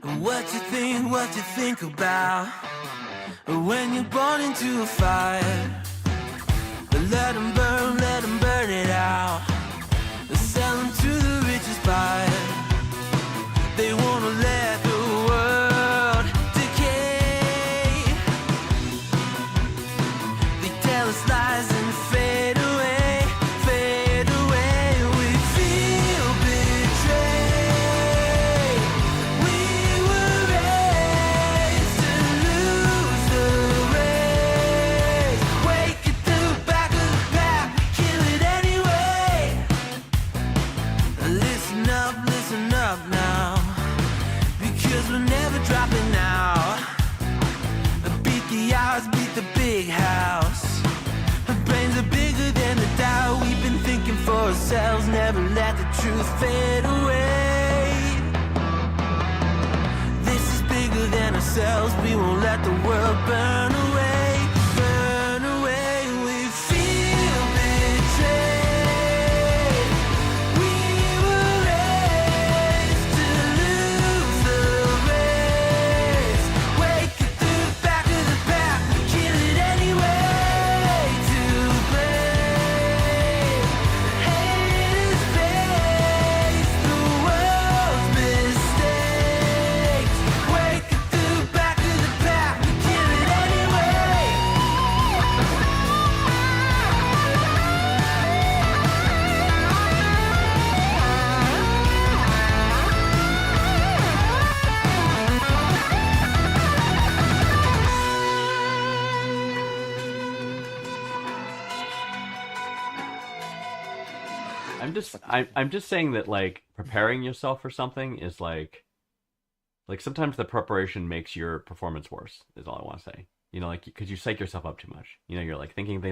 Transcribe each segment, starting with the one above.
What you think about when you're born into a fire? Let them burn it out. Sell them to the richest buyer. They wanna let the world decay. They tell us lies and fade away, fade away. We feel betrayed. We were raised to lose the race. Wake at the back of the pack, kill it anyway. Listen up now, because we're never dropping out. Beat the odds, beat the big house. Our brains are bigger than the doubt. We've been thinking for ourselves, never let the truth fade away. This is bigger than ourselves, we won't let the world burn away, burn away. We feel betrayed. We were raised to lose the race. Wake at the back of the pack, kill it anyway. To blame, haters face the world's mistakes. Wake at the back of the pack, kill it anyway. I'm just saying that, like, preparing yourself for something is like sometimes the preparation makes your performance worse, is all I want to say. You know, like, because you psych yourself up too much. You know, you're like thinking,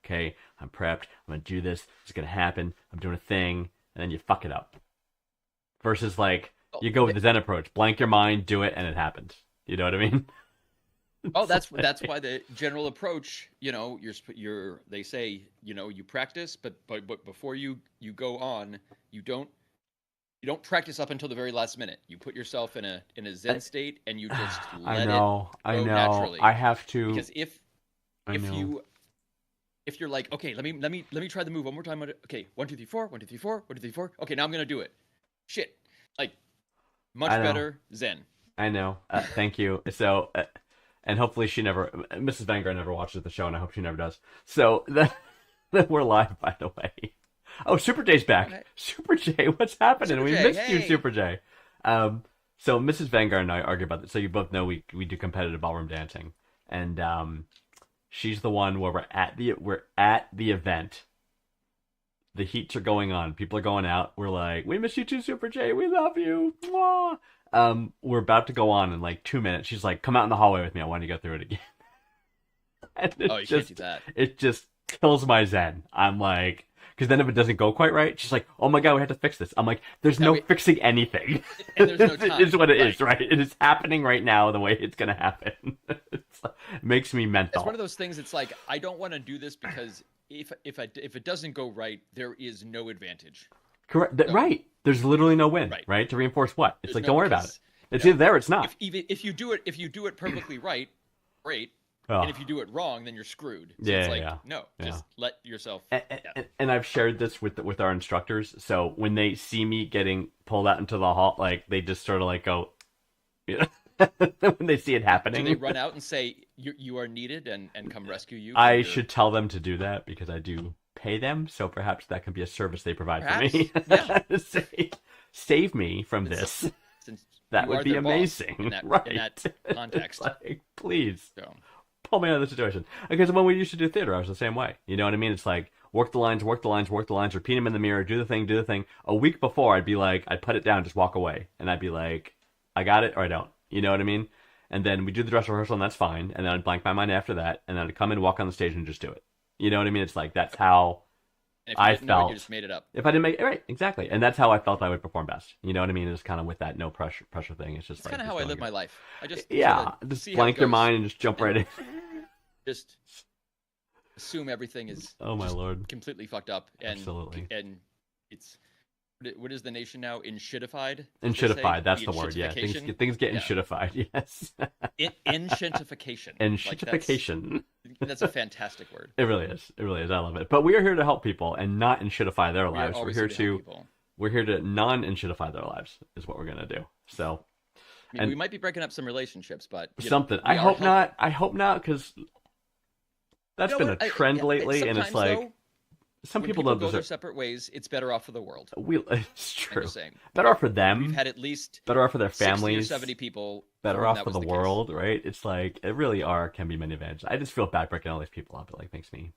okay, I'm prepped, I'm gonna do this, it's gonna happen, I'm doing a thing, and then you fuck it up. Versus, like, you go with the Zen approach, blank your mind, do it, and it happens. You know what I mean? Oh, that's why the general approach, you know, they say, you know, you practice, but before you go on, you don't practice up until the very last minute. You put yourself in a Zen state, and you just let it go naturally. I have to, because if you're like, okay, let me try the move one more time. Okay, 1 2 3 4, 1 2 3 4, 1 2 3 4. Okay, now I'm gonna do it. Shit, like much better Zen. I know. Thank you. So. And hopefully Mrs. Vanguard never watches the show, and I hope she never does. So, then we're live, by the way. Oh, Super J's back. Okay. Super J, what's happening? Super We J, missed hey. you, Super J. So Mrs. Vanguard and I argue about this. So you both know we do competitive ballroom dancing. And she's the one where we're at the event. The heats are going on. People are going out. We're like, we miss you too, Super J. We love you. Mwah. We're about to go on in like 2 minutes. She's like, come out in the hallway with me. I want to go through it again. And you can't do that. It just kills my Zen. I'm like, because then if it doesn't go quite right, she's like, oh my God, we have to fix this. I'm like, there's no fixing anything. And there's no time. It's what it is, right? It is happening right now the way it's going to happen. It makes me mental. It's one of those things. It's like, I don't want to do this because if it doesn't go right, there is no advantage. Correct. Right. There's literally no win, right? To reinforce what? It's like, don't worry about it. It's either there or it's not. If you do it perfectly right, great. Oh. And if you do it wrong, then you're screwed. So it's like, no, just let yourself. And I've shared this with our instructors. So when they see me getting pulled out into the hall, like, they just sort of like go, you know, when they see it happening. Do they run out and say you are needed and come rescue you? I should tell them to do that because I do pay them, so perhaps that can be a service they provide for me. Yeah. Save me from this. Since that would be amazing. In that context. Like, please pull me out of the situation. Because when we used to do theater, I was the same way. You know what I mean? It's like, work the lines, repeat them in the mirror, do the thing. A week before, I'd be like, I'd put it down, just walk away. And I'd be like, I got it or I don't. You know what I mean? And then we do the dress rehearsal, and that's fine. And then I'd blank my mind after that. And then I'd come in, walk on the stage, and just do it. You know what I mean? It's like, that's how I felt. You just made it up. If I didn't make it right, exactly. And that's how I felt I would perform best. You know what I mean? It's kind of with that no pressure thing. It's just kind of how I live my life. I just just blank your mind and just jump right in. Just assume everything is oh my Lord, completely fucked up. And, absolutely. And it's what is the nation now? Inshitified? And as they say? shitified, that's the word. Yeah, Inshitification? things get Yeah. shitified. Yes, Inshitification. and Like, shitification. That's a fantastic word. It really is. It really is. I love it. But we are here to help people and not inshitify their We are lives. We're always here help to people. non-inshitify their lives. Is what we're gonna do. So I mean, and- we might be breaking up some relationships, but you know, something. we I are hope helping. not. I hope not, because that's You know been what? a trend lately, and it's sometimes, like though, some when people people don't go their deserve. separate ways, it's better off for the world. It's I'm true. just saying. Better off for them. We've had at least Better off for their 60 or families. 70 people. Better whom off that for was the case. world, right? It's like it really can be many advantages. I just feel bad breaking all these people up. It like makes me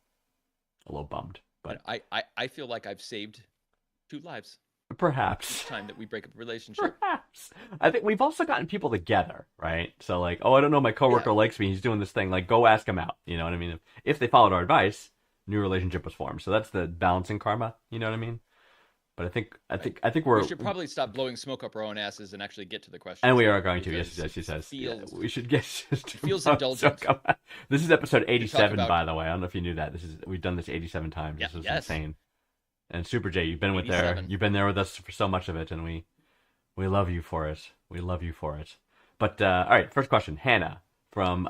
a little bummed. But I feel like I've saved 2 lives perhaps. each time that we break up a relationship. Perhaps. I think we've also gotten people together, right? So like, oh, I don't know, my coworker likes me. He's doing this thing. Like, go ask him out. You know what I mean? If they followed our advice, new relationship was formed. So that's the balancing karma. You know what I mean? But I think we're. We should probably stop blowing smoke up our own asses and actually get to the question. And we are going to. Yes, because he says. Yeah, feels- we should get. feels indulgent. This is episode 87, about- by the way. I don't know if you knew that. We've done this 87 times. Yeah, This is yes. insane. And Super J, you've been with 87. you've been there with us for so much of it, and we love you for it. We love you for it. But all right, first question. Hannah from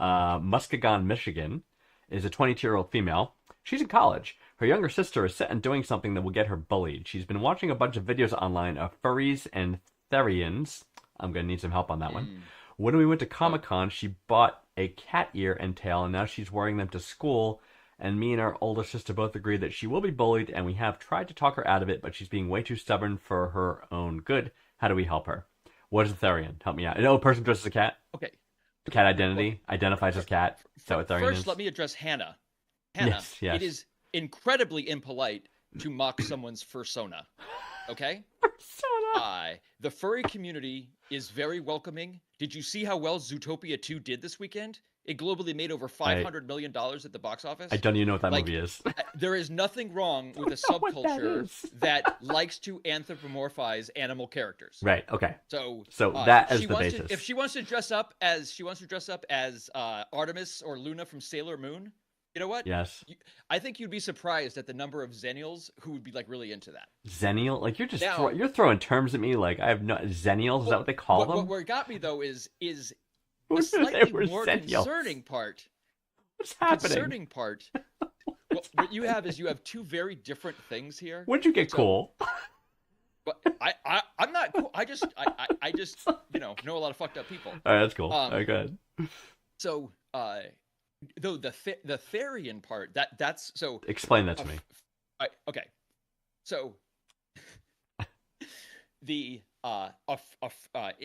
Muskegon, Michigan, is a 22-year-old female. She's in college. Her younger sister is set on doing something that will get her bullied. She's been watching a bunch of videos online of furries and therians. I'm gonna need some help on that one. When we went to Comic-Con, she bought a cat ear and tail, and now she's wearing them to school. And me and our older sister both agree that she will be bullied, and we have tried to talk her out of it, but she's being way too stubborn for her own good. How do we help her? What is a therian? Help me out. A person dressed as a cat? Okay. Cat identity? Identifies as cat? Is that what therian First, is? let me address Hannah. Hannah, Yes. it is incredibly impolite to mock someone's fursona. Okay? The furry community is very welcoming. Did you see how well Zootopia 2 did this weekend? It globally made over $500 million at the box office. I don't even know what that Like, movie is. There is nothing wrong with a know what that subculture is. that likes to anthropomorphize animal characters. Right, okay. So that is she the wants basis. if she wants to dress up as Artemis or Luna from Sailor Moon, you know what? Yes. I think you'd be surprised at the number of Xennials who would be like really into that. Xennial? Like, you're just Now- you're throwing terms at me like I have no... Xennials? Is that what they call them? What got me though is Who a knew they slightly were more Xennials? concerning part. What's happening? Concerning part. What you have is you have 2 very different things here. When'd you get So- cool? But I'm not cool. I just know a lot of fucked up people. All right, that's cool. Um, All right, good. So though the therian part that's so Explain that to me. okay. So the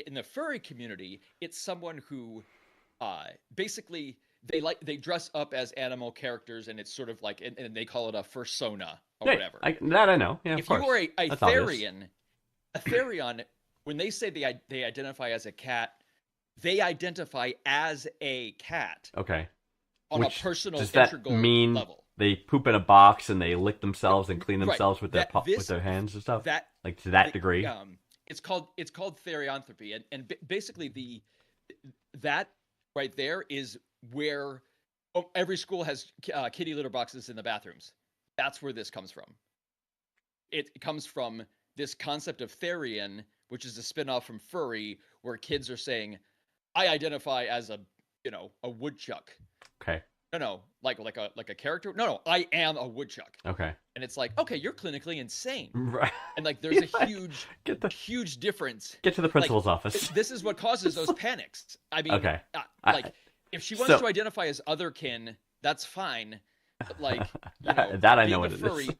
in the furry community, it's someone who basically they dress up as animal characters, and it's sort of like and they call it a fursona or Hey, whatever. that I know. Yeah, If of course. you are a That's obvious. therian, when they say they identify as a cat, they identify as a cat Okay. on Which- a personal does that integral mean level. they poop in a box and they lick themselves and clean Right. themselves with their This- with their hands and stuff? That Like to that the- degree? it's called therianthropy, and basically that right there is where every school has kitty litter boxes in the bathrooms. That's where this comes from. It comes from this concept of therian, which is a spin-off from furry, where kids are saying, "I identify as a woodchuck." Okay. No, like a character. No, I am a woodchuck, Okay. and it's like, okay, you're clinically insane, Right. and like there's a Like, huge, Get the huge difference. get to the principal's office. This is what causes those panics. I mean, Okay. I- like if she wants so- to identify as otherkin, that's fine. But like, that I being know a what it furry, is.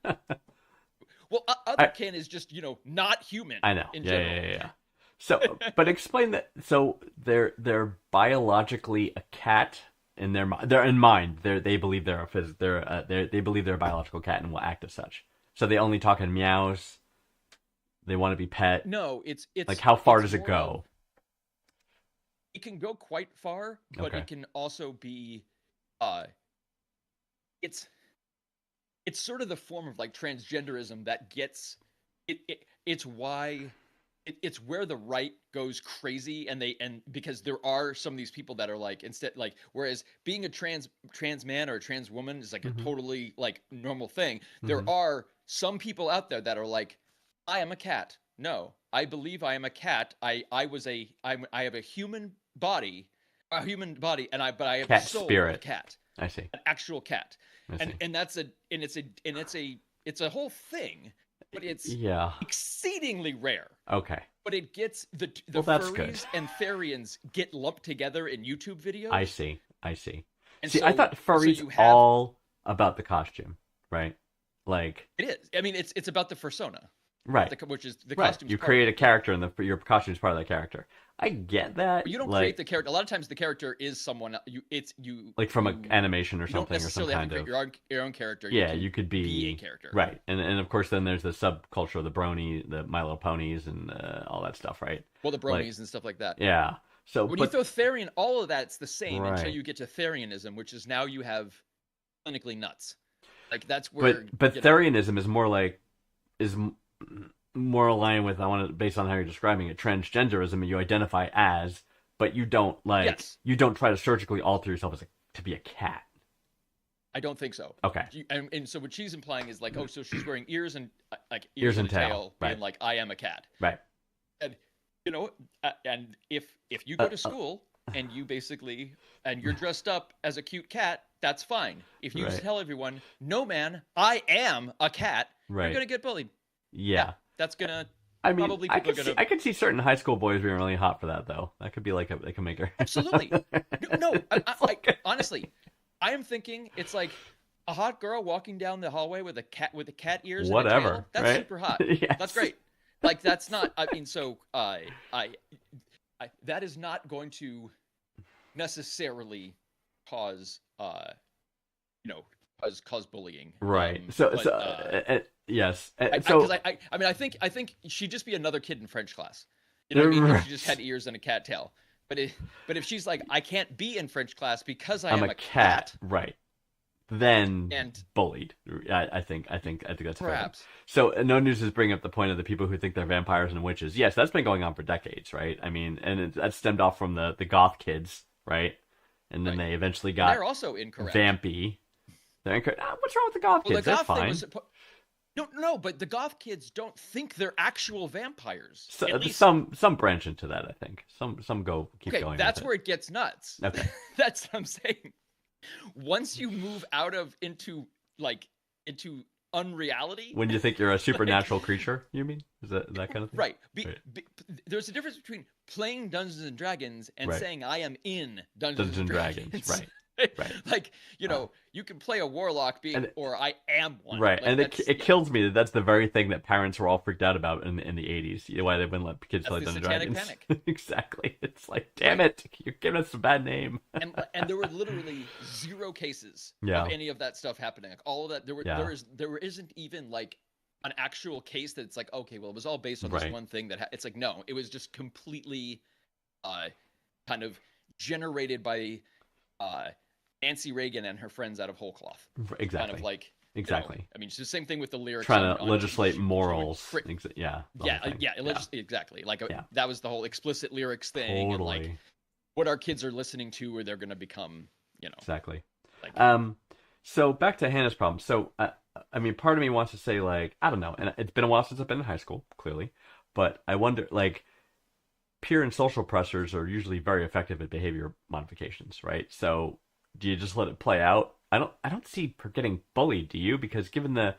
well, otherkin is just not human. I know. In Yeah, general. yeah. So, but explain that. So they're biologically a cat in their mind. They're in mind. They believe they believe they're a biological cat and will act as such. So they only talk in meows. They want to be pet. No, it's Like, how far it's does it more go? of- It can go quite far, but Okay. it can also be, it's sort of the form of like transgenderism that gets it's why it's where the right goes crazy, and because there are some of these people that are like, instead, like, whereas being a trans man or a trans woman is like Mhm. a totally like normal thing, Mhm. there are some people out there that are like, I am a cat. no, I believe I am a cat. I have a human body, and I have the Cat soul of a spirit. cat, I see. an actual cat, I see. and it's a whole thing, but it's Yeah. exceedingly rare. Okay. But it gets the Well, that's furries good. and therians get lumped together in YouTube videos. I see. I see. And See, I so, thought so furries you have all about the costume, right? Like, it is. I mean, it's about the persona, right. which is the Right. costume. You create a character, and your costume is part of that character. I get that. But you don't like, create the character. A lot of times, the character is someone. like from you, an animation or you don't something, or some necessarily have to kind create of. your own character. Yeah, can you could be a character, right, and of course then there's the subculture of the brony, the My Little Ponies, and all that stuff, right? Well, the Like, bronies and stuff like that. yeah. So, When but you throw Therian, all of that's the same until Right. you get to Therianism, which is now you have clinically nuts. Like that's where. but you know, Therianism is more like is more aligned with, I want to, based on how you're describing it, transgenderism. You identify as, but you don't Yes. you don't try to surgically alter yourself to be a cat. I don't think so. Okay. And so what she's implying is like, oh, so she's wearing ears and like Ears and and a tail, tail, right. and like I am a cat. Right. And you know, and if you go to school and you basically and you're dressed up as a cute cat, that's fine. If you Right. tell everyone, no man, I am a cat, Right. you're gonna get bullied. Yeah. That's gonna. I mean, Probably I people could are see, gonna- I could see certain high school boys being really hot for that, though. That could be like they can make her. Absolutely. No, It's like- honestly, I am thinking it's like a hot girl walking down the hallway with a cat ears and a Whatever, tail. That's right? super hot. Yes. That's great. Like that's not. I mean, so that is not going to necessarily cause cause bullying. Right. Yes. I mean, I think she'd just be another kid in French class. You know what I mean? If she just had ears and a cat tail. But if she's like, I can't be in French class because I am a cat. Right. Then And- bullied. I think that's fair. Perhaps. So No News is bringing up the point of the people who think they're vampires and witches. Yes, that's been going on for decades, right? I mean, and that stemmed off from the goth kids, right? And then Right. they eventually And got they're also incorrect. vampy. They're incorrect. What's wrong with the goth Well, kids? the They're goth thing fine. was no, but the goth kids don't think they're actual vampires. So, At least, some branch into that, I think. Some keep okay, going. that's with where it gets nuts. Okay. That's what I'm saying. Once you move out of into unreality, When you think you're a supernatural creature, you mean? Is that kind of thing? right? Right. There's a difference between playing Dungeons and Dragons and Right. saying I am in Dungeons Dungeons and and Dragons, right? Right. Like you can play a warlock or I am one. Right, Like, and that's- it kills me that that's the very thing that parents were all freaked out about in the 80s. You know, why they wouldn't let kids play That's the Dungeons and Satanic Dragons. Exactly. It's like, damn it, you're giving us a bad name. and there were literally zero cases Yeah. of any of that stuff happening. Like all of that, there isn't even like an actual case that's like, okay, well, it was all based on this Right. one thing that it's like, no, it was just completely kind of generated by Nancy Reagan and her friends out of whole cloth. Exactly. Kind of like Exactly. I mean, it's the same thing with the lyrics. Trying to on legislate showing morals. frick- Yeah. the Yeah, whole thing. exactly. Like Yeah. that was the whole explicit lyrics thing, and like Totally. what our kids are listening to, or they're going to become, Exactly. like So back to Hannah's problem. So, I mean, part of me wants to say, like, I don't know, and it's been a while since I've been in high school, clearly, but I wonder, like, peer and social pressures are usually very effective at behavior modifications, right? So, do you just let it play out? I don't see her getting bullied, do you? Because given the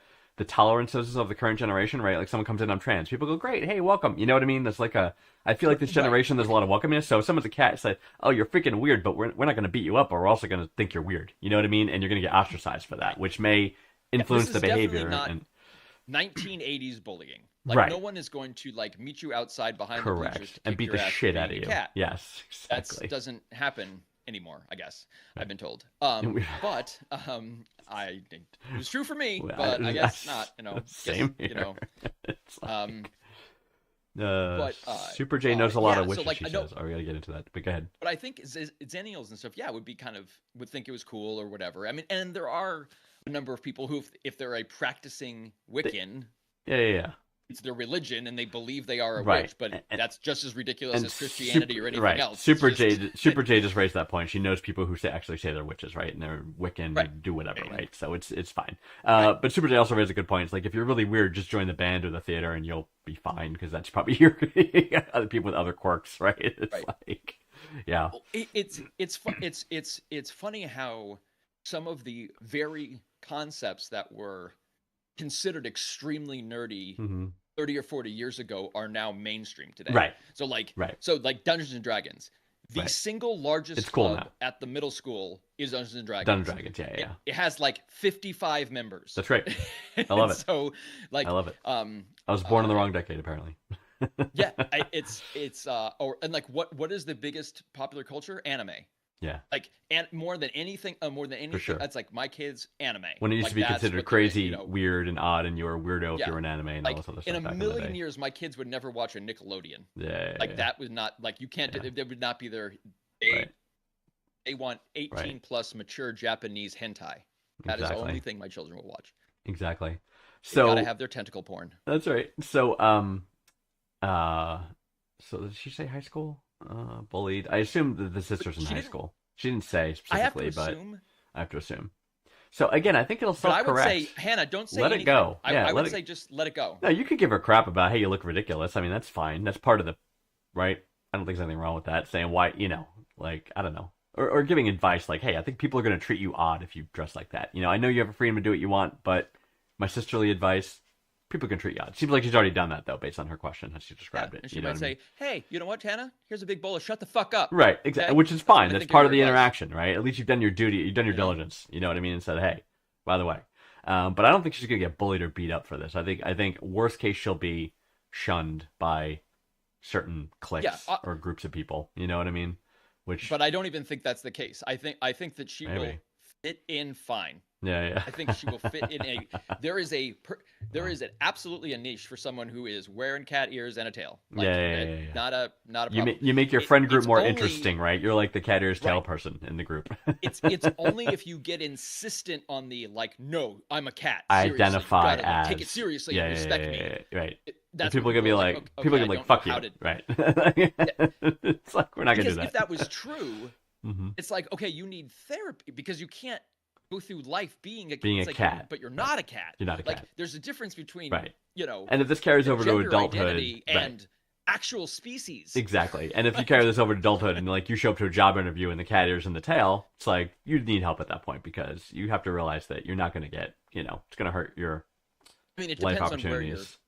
tolerances of the current generation, right? Like, someone comes in, I'm trans, people go, great, hey, welcome. You know what I mean? That's like I feel like this generation, there's a lot of welcomeness. So if someone's a cat, it's like, oh, you're freaking weird, but we're not going to beat you up, or we're also going to think you're weird. You know what I mean? And you're going to get ostracized for that, which may influence this the is definitely behavior. not And 1980s bullying. Like Right. no one is going to like meet you outside behind the correct, bleachers to and kick beat your the ass shit for out of being you. a cat. Yes, That exactly. doesn't happen anymore, I guess. I've been told. We- But I think it was true for me, Well, but I guess not. Same guess, here. It's like, but, Super J knows a lot of yeah, so, witches. like, She I know- says, "Oh, we gotta get into that." But go ahead. But I think Xennials and stuff, yeah, would think it was cool or whatever. I mean, and there are a number of people who, if they're a practicing Wiccan, Yeah. it's their religion and they believe they are a Right. witch, but And- that's just as ridiculous and as Christianity or anything right. else. It's Super just- Super J just raised that point. She knows people who actually say they're witches, right? And they're Wiccan, Right. who do whatever, And- right? So it's fine. Right. But Super J also raised a good point. It's like, if you're really weird, just join the band or the theater and you'll be fine, because that's probably your other people with other quirks, right? It's Right. like, yeah. It's funny how some of the very concepts that were considered extremely nerdy Hmm. 30 or 40 years ago are now mainstream today. Right. So like Right. Dungeons and Dragons. The Right. single largest It's cool club now. at the middle school is Dungeons and Dragons. Dungeons and Dragons, yeah, It, yeah. it has like 55 members. That's right. I love it. So like I love it. I I was born in the wrong decade, apparently. yeah, and like what is the biggest popular culture? Anime. Yeah. Like, and more than anything, sure. that's like my kids anime. When it used Like, to be that's considered what they're crazy, into, you know. weird, and odd, and you were a weirdo if Yeah. you were an anime and Like, all this other in stuff a back in the million day. years, my kids would never watch a Nickelodeon. Yeah. Like yeah. that was not like you can't. Yeah. There would not be their. Right. They want 18 Right. plus mature Japanese hentai. That is the Exactly. only thing my children will watch. Exactly. They So gotta have their tentacle porn. that's right. So so did she say high school? Bullied. I assume that the sister's in She high didn't- school. She didn't say I have to specifically, but assume. I have to assume. So again, I think it'll But I self-correct. would say, Hannah, don't say Let it anything. go. Yeah, I let would it- say just let it go. No, you could give her crap about, hey, you look ridiculous. I mean, that's fine. That's part of the, right? I don't think there's anything wrong with that. Saying why, like, I don't know. Or giving advice like, hey, I think people are going to treat you odd if you dress like that. I know you have a freedom to do what you want, but my sisterly advice, people can treat you odd. Seems like she's already done that, though, based on her question, as she Yeah, described it. and she You know might what I mean? say, "Hey, you know what, Hannah? Here's a big bowl of shut the fuck up." Right, exactly, Okay? which is That's what fine. I That's think part of your the advice. interaction, right? At least you've done your duty. You've done your You know? diligence. You know what I mean? And said, hey, by the way. But I don't think she's gonna get bullied or beat up for this. I think worst case she'll be shunned by certain cliques or groups of people. You know what I mean? Which, But I don't even think that's the case. I think that she will Maybe. fit in fine. yeah. I think she will fit in a. There is absolutely a niche for someone who is wearing cat ears and a tail. Like, Yeah. Not a You problem. you make your friend group it's more only- interesting, right? You're like the cat ears tail Right. person in the group. It's only if you get insistent on the like, no, I'm a cat. I Seriously, you identify gotta, as take it seriously yeah, and respect me. yeah, right. That's People what are gonna be are like, okay, people are I gonna be don't like, fuck know you, how right? It's like we're not gonna Because do that. if that was true, Hmm. it's like, okay, you need therapy because you can't go through life being a Being it's a like, cat. but you're not a cat. You're not a Like, cat. there's a difference between Right. you know, And if this carries over to gender adulthood, identity right. and actual species. Exactly. And if you carry this over to adulthood and like you show up to a job interview and the cat ears and the tail, it's like you need help at that point, because you have to realize that you're not going to get, it's going to hurt your I mean, it life depends on opportunities.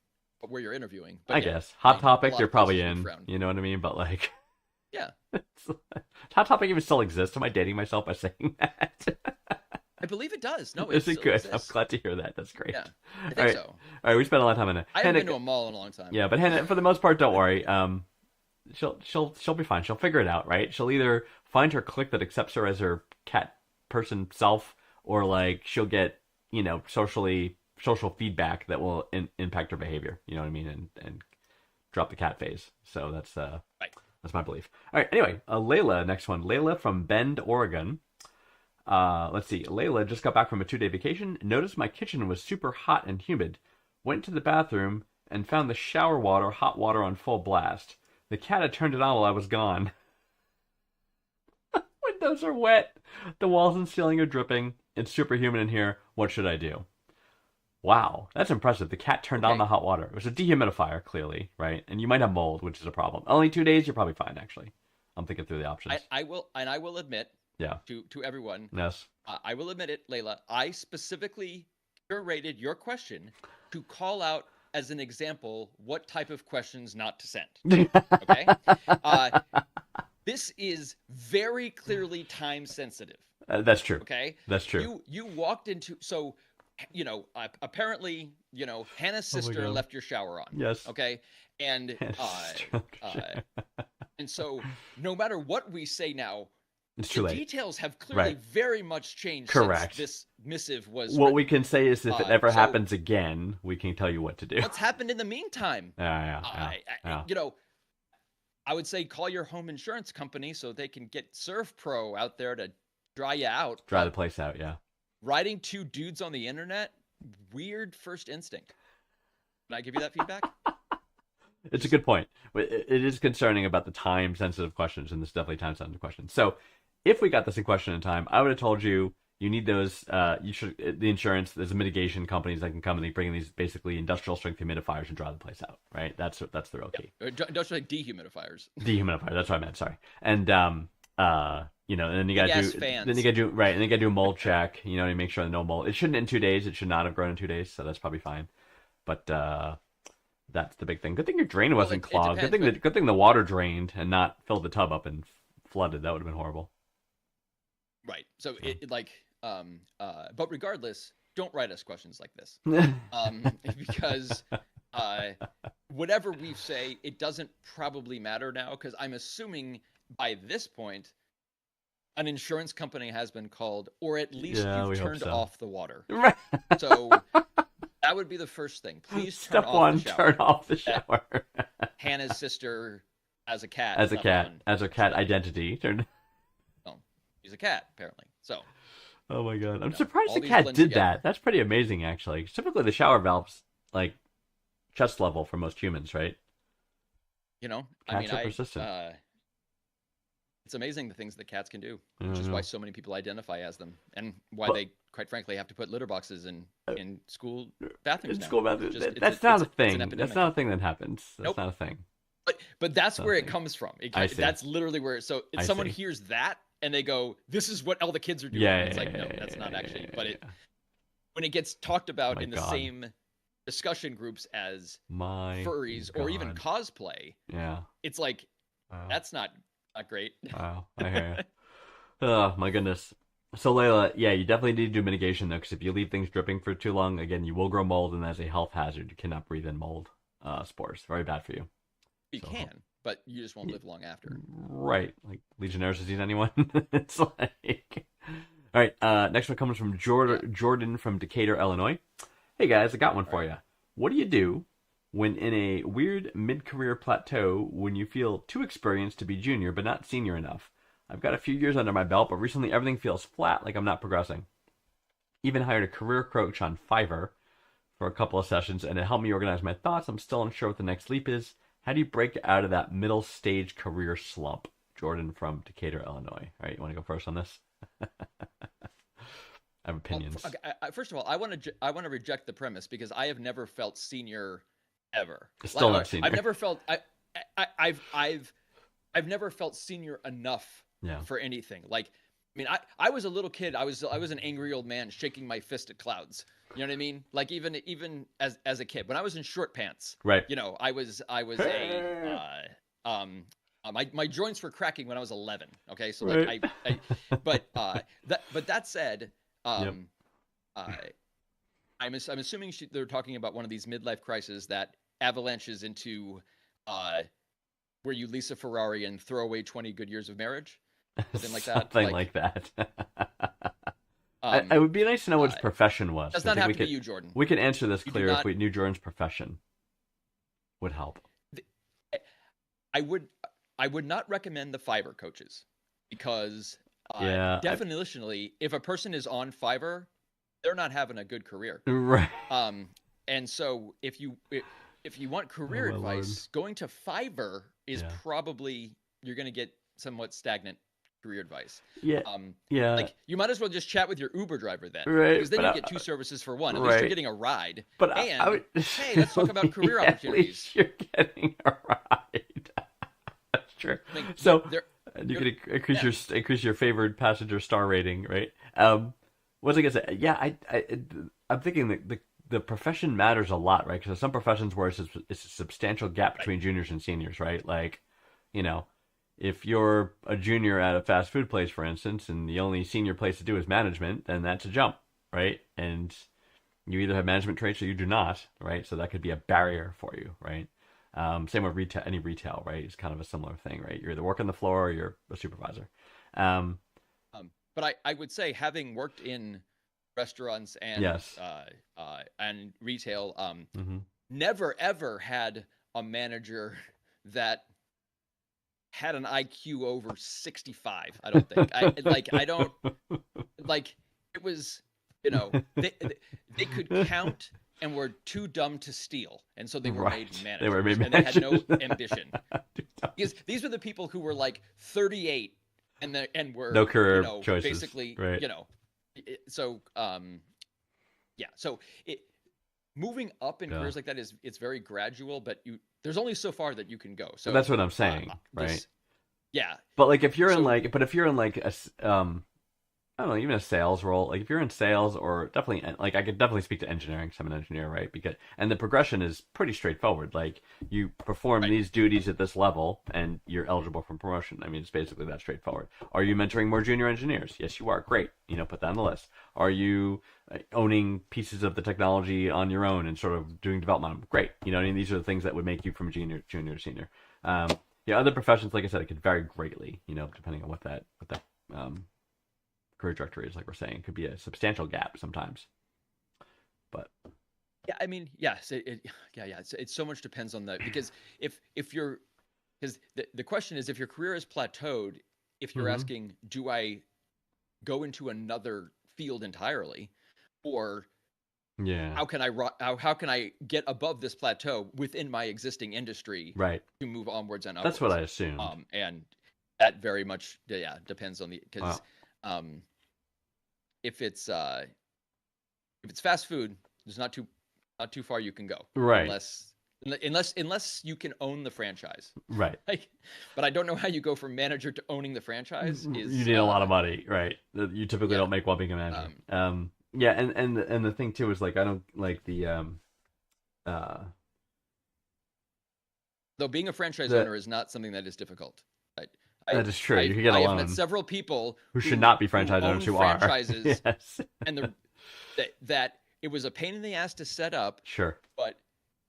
where you're interviewing. I yeah, guess. Hot a Topic, lot you're of probably places would in. frown. You know what I mean? But like, Yeah. Hot Topic even still exists. Am I dating myself by saying that? I believe it does. No, Is it still good? exists. I'm glad to hear that. That's great. Yeah, I think All right. so. All right, we spent a lot of time on it. I haven't Hannah- been to a mall in a long time. Yeah, but Hannah, for the most part, don't worry. She'll be fine. She'll figure it out, right? She'll either find her clique that accepts her as her cat person self, or like she'll get social feedback that will impact her behavior. You know what I mean? And drop the cat phase. So that's Right. that's my belief. All right. Anyway, Layla, next one. Layla from Bend, Oregon. Let's see. Layla just got back from a 2-day vacation. Noticed my kitchen was super hot and humid. Went to the bathroom and found the shower water, hot water on full blast. The cat had turned it on while I was gone. Windows are wet. The walls and ceiling are dripping. It's super humid in here. What should I do? Wow, that's impressive. The cat turned on Okay. the hot water. It was a dehumidifier, clearly, right? And you might have mold, which is a problem. Only 2 days, you're probably fine, actually. I'm thinking through the options. I will admit Yeah. to everyone. Yes. I will admit it, Layla. I specifically curated your question to call out as an example what type of questions not to send. Okay, this is very clearly time sensitive. That's true. Okay, That's true. You walked into apparently Hannah's Oh my sister God. left your shower on. Yes. Okay, and and so no matter what we say now, It's too the late. details have clearly Right. very much changed Correct. since this missive was What written. we can say is if it ever so- happens again, we can tell you what to do. What's happened in the meantime? Yeah. I would say call your home insurance company so they can get ServPro out there to dry you out. Dry But the place out, yeah. writing two dudes on the internet, weird first instinct. Can I give you that feedback? It's a good point. It is concerning about the time-sensitive questions, and this is definitely time-sensitive questions. So, if we got this in question in time, I would have told you need those. You should the insurance. There's mitigation companies that can come and they bring in these basically industrial strength humidifiers and dry the place out. Right. That's the real key. Industrial dehumidifiers. Dehumidifier. That's what I meant. Sorry. And you know, and then you got to do fans. then you got to do right, and then you got to do a mold check. You know, to make sure that no mold. It shouldn't in 2 days. It should not have grown in 2 days. So that's probably fine. But that's the big thing. Good thing your drain wasn't clogged. Depends, Good thing the water drained and not filled the tub up and flooded. That would have been horrible. Right. So but regardless, don't write us questions like this, because whatever we say, it doesn't probably matter now, because I'm assuming by this point, an insurance company has been called, or at least you've turned off the water. Right. So that would be the first thing. Please turn Step off one, the shower. turn off the shower. Hannah's sister as a cat. As a cat. one. As a cat identity. Oh, he's a cat, apparently. So. Oh my god. I'm No, surprised all the these cat blend did together. that. That's pretty amazing, actually. Typically, the shower valve's like chest level for most humans, right? You know, Cats are persistent. It's amazing the things that cats can do, I which is know. why so many people identify as them, and why Well- they, quite frankly, have to put litter boxes in school bathrooms In now. school bathrooms. It's just- That's it's not a it's an thing. That's epidemic. not a thing that happens. That's Nope. not a thing. But that's where it Okay. comes from. I see. That's literally where. So if I someone see. hears that and they go, "This is what all the kids are doing," Yeah, it's yeah, like, no, yeah, that's yeah, not yeah, actually. yeah, But yeah. when it gets talked about My in the God. same discussion groups as My furries or even God. cosplay, Yeah. it's like Wow. that's not great. Wow. I hear you. Oh my goodness. So Layla, yeah, you definitely need to do mitigation though, because if you leave things dripping for too long, again, you will grow mold, and as a health hazard, you cannot breathe in mold spores. Very bad for you. You So- can, but you just won't live long after. Right. Like Legionnaires disease, anyone? It's like. All right. Next one comes from Jordan from Decatur, Illinois. Hey guys, I got one for you. What do you do when in a weird mid-career plateau when you feel too experienced to be junior but not senior enough? I've got a few years under my belt, but recently everything feels flat, like I'm not progressing. Even hired a career coach on Fiverr for a couple of sessions, and it helped me organize my thoughts. I'm still unsure what the next leap is. How do you break out of that middle stage career slump? Jordan from Decatur, Illinois. All right, you want to go first on this? I have opinions. First of all, I want to reject the premise, because I have never felt senior ever. Still Like, not senior. I've never felt I've never felt senior enough Yeah. for anything. Like, I mean, I was a little kid. I was an angry old man shaking my fist at clouds. You know what I mean? Like even as a kid, when I was in short pants, Right. you know, I was my joints were cracking when I was 11. Okay, so like Right. but that said, Yep. I'm assuming they're talking about one of these midlife crises that avalanches into where you lease a Ferrari and throw away 20 good years of marriage, something like that. Something like that. Um, it would be nice to know what his profession was. does 'cause I not think have we to could, be you, Jordan. We could answer this You do clear if not- we knew Jordan's profession. Would help. I would not recommend the Fiverr coaches, because Yeah, definitionally, if a person is on Fiverr, they're not having a good career. Right. And so if you want career Oh, my advice, going to Fiverr is Yeah. probably, you're going to get somewhat stagnant career advice. Yeah. Yeah. Like, you might as well just chat with your Uber driver then, Right, because then but you get two services for one. At right. least you're getting a ride. But and I would, hey, let's talk about career yeah, opportunities. At least you're getting a ride. That's true. I mean, So they're- you could increase your favored passenger star rating, right? What was I gonna say? Yeah, I'm thinking that the profession matters a lot, right? Because there's some professions where it's a substantial gap between juniors and seniors, right? Like, you know, if you're a junior at a fast food place, for instance, and the only senior place to do is management, then that's a jump, right? And you either have management traits or you do not, right? So that could be a barrier for you, right? Same with retail, any retail, right? It's kind of a similar thing, right? You're either working the floor or you're a supervisor. But I would say, having worked in restaurants and Yes. And retail, Mhm. never ever had a manager that had an IQ over 65. I don't think. I don't like. It was, you know, they could count and were too dumb to steal, and so they were Right. made managers. They were made and they had no managers. ambition. Because these were the people who were like 38 and were No career you know, choices, basically, right. you know, so yeah. So moving up in Yeah. careers like that it's very gradual, but there's only so far that you can go. So That's what I'm saying, right? this- yeah. But like if you're in So- like, but if you're in like I don't know, even a sales role, like if you're in sales or definitely like I could definitely speak to engineering, 'cause I'm an engineer, right? Because and the progression is pretty straightforward. Like you perform Right. these duties at this level and you're eligible for promotion. I mean, it's basically that straightforward. Are you mentoring more junior engineers? Yes, you are. Great. You know, put that on the list. Are you owning pieces of the technology on your own and sort of doing development? Great. You know, I mean, these are the things that would make you from junior to senior. Yeah, other professions, like I said, it could vary greatly, you know, depending on what that career trajectory is. Like we're saying, it could be a substantial gap sometimes. But Yeah, I mean, yes, it so much depends on that, because if you're, because the question is, if your career is plateaued, if you're Mhm. asking, do I go into another field entirely, or yeah, how can I get above this plateau within my existing industry right. to move onwards and upwards? That's what I assumed. And that very much, yeah, depends on the, because Wow. if it's fast food, there's not too far you can go, Right. unless you can own the franchise. Right. Like, but I don't know how you go from manager to owning the franchise. You need a lot of money, right? You typically yeah. don't make while being a manager. Yeah, and the thing too is like I don't like the Though being a franchise The- owner is not something that is difficult. that is true. You can get a I have loan. met several people who should not be franchise own owners who are. franchises, Yes. and that it was a pain in the ass to set up. Sure. But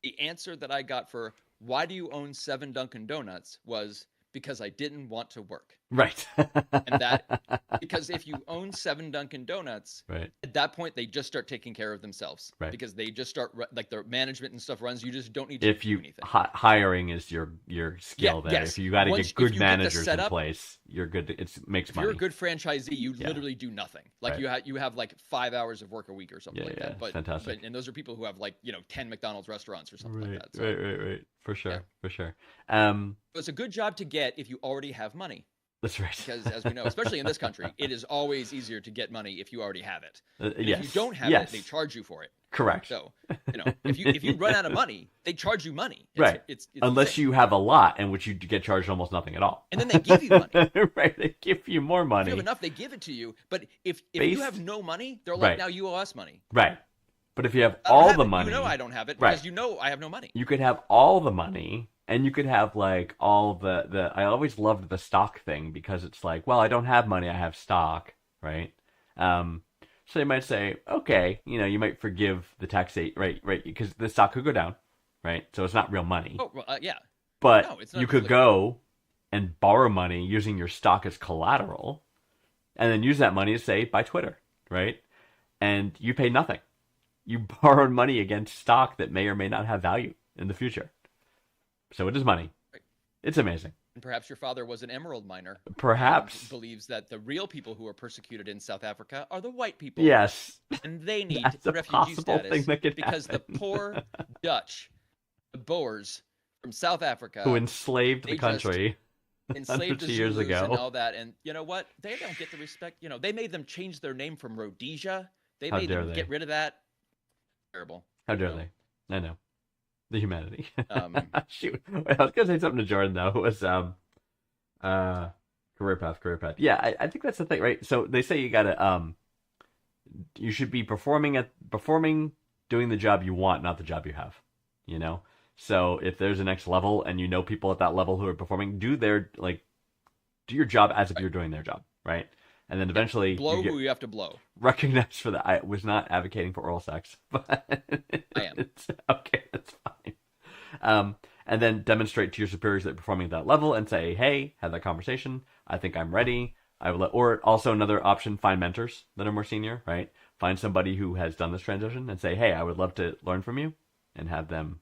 the answer that I got for why do you own 7 Dunkin' Donuts was because I didn't want to work. Right. And that, because if you own 7 Dunkin' Donuts, right. at that point they just start taking care of themselves. Right. Because they just start, like, their management and stuff runs. You just don't need to If do you anything. hiring is your skill there. yes. If you got to Once- get if good you get the managers in setup- place, you're good. It makes If money. you're a good franchisee, you Yeah. literally do nothing. Like Right. you have like 5 hours of work a week or something Yeah, like yeah, that. But fantastic. and those are people who have, like, 10 McDonald's restaurants or something Right. like that. So Right. For sure. Yeah. For sure. it's a good job to get if you already have money. That's right. Because as we know, especially in this country, it is always easier to get money if you already have it. And yes. if you don't have yes. it, they charge you for it. Correct. So, if you run out of money, they charge you money. Right. It's Unless insane. you have a lot, in which you get charged almost nothing at all. And then they give you money. Right. They give you more If money. you have enough, they give it to you. But if Based- you have no money, they're like, Right. now you owe us money. Right. But if you have I don't all have the it. money, You know I don't have it Right. because you know I have no money. you could have all the money, and you could have like all the. I always loved the stock thing because it's like, well, I don't have money, I have stock, right? So you might say, okay, you might forgive the taxate, right, because the stock could go down, right? So it's not real money, Oh, well, yeah. but no, it's not you could really- go and borrow money using your stock as collateral, and then use that money to say buy Twitter, right? And you pay nothing. You borrowed money against stock that may or may not have value in the future. So it is money. Right. It's amazing. And perhaps your father was an emerald miner. Perhaps. Believes that the real people who are persecuted in South Africa are the white people. Yes. And they need That's a refugee possible status thing that could because happen. the poor Dutch, the Boers from South Africa, Who enslaved they the country. enslaved hundreds the of years Zulus ago. and all that. And you know what? They don't get the respect. They made them change their name from Rhodesia. They How made dare them they. get rid of that. Terrible. How dare So, they? I know. The humanity. Shoot. I was gonna say something to Jordan though. It was career path. Yeah, I think that's the thing, right? So they say you gotta you should be performing doing the job you want, not the job you have. So if there's a next level and people at that level who are performing, do your job as if you're doing their job, right? And then eventually Blow you get who you have to blow. recognized for that. I was not advocating for oral sex, but I am. It's, okay, that's fine. And then demonstrate to your superiors that you're performing at that level and say, hey, have that conversation. I think I'm ready. Or also another option, find mentors that are more senior, right? Find somebody who has done this transition and say, hey, I would love to learn from you, and have them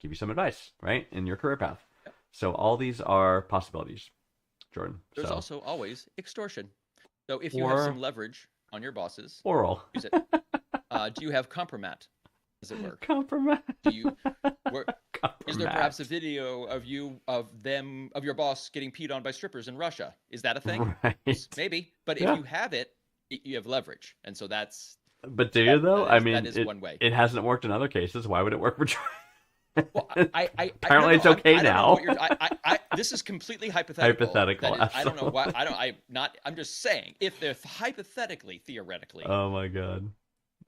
give you some advice, right? In your career path. So all these are possibilities, Jordan. There's So, also always extortion. So if you Or- have some leverage on your bosses, oral. use it. Do you have compromat? does it work? Compromise. Do you? Where, is there perhaps a Compromise. video of your boss getting peed on by strippers in Russia? Is that a thing? Right. Maybe, but if Yeah. you have it, you have leverage, and so that's But do you though? I mean, that is one way. it hasn't worked in other cases. Why would it work for Troy? Well, Apparently it's okay I don't know now. what this is completely hypothetical. Hypothetical, That is, I don't know why. absolutely. I'm just saying, if they're hypothetically, theoretically. Oh my god.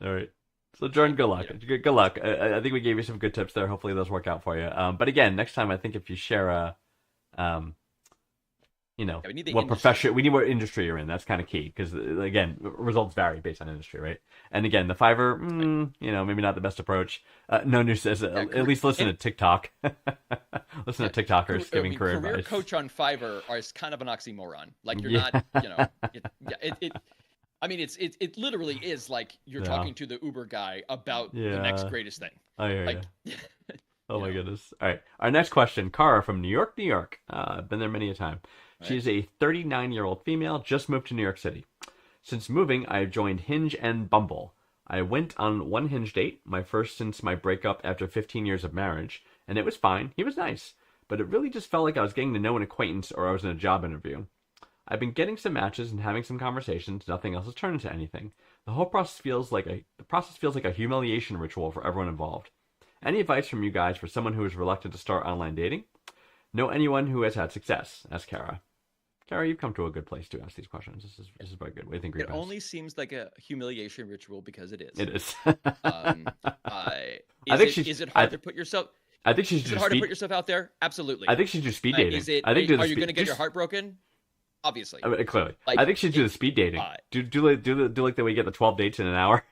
All right. So Jordan, good luck. Good luck. I think we gave you some good tips there. Hopefully those work out for you. But again, next time I think if you share a, we need the what industry. profession, we need what industry you're in. That's kind of key because again, results vary based on industry, right? And again, the Fiverr, maybe not the best approach. No news says at least listen to TikTok. Listen to TikTokers giving career advice. Coach on Fiverr is kind of an oxymoron. Like you're Yeah. not, I mean, it literally is like you're Yeah. talking to the Uber guy about the next greatest thing. I hear Like, you. Oh my goodness. All right. Our next question, Cara from New York, New York. Been there many a time. She's a 39-year-old female, just moved to New York City. Since moving, I joined Hinge and Bumble. I went on one Hinge date, my first since my breakup after 15 years of marriage, and it was fine. He was nice, but it really just felt like I was getting to know an acquaintance or I was in a job interview. I've been getting some matches and having some conversations. Nothing else has turned into anything. The whole process feels like a humiliation ritual for everyone involved. Any advice from you guys for someone who is reluctant to start online dating? Know anyone who has had success? Asked Cara. Cara, you've come to a good place to ask these questions. This is very good. What do you think? it only seems like a humiliation ritual because it is. It is. Is it hard to put yourself? I think she's Is just it hard to put yourself out there? Absolutely. I think she's just speed dating. Is it? I think are you going to get your heart broken? Obviously. I mean, clearly, Like, I think she's do the speed dating. Do like the way you get the 12 dates in an hour.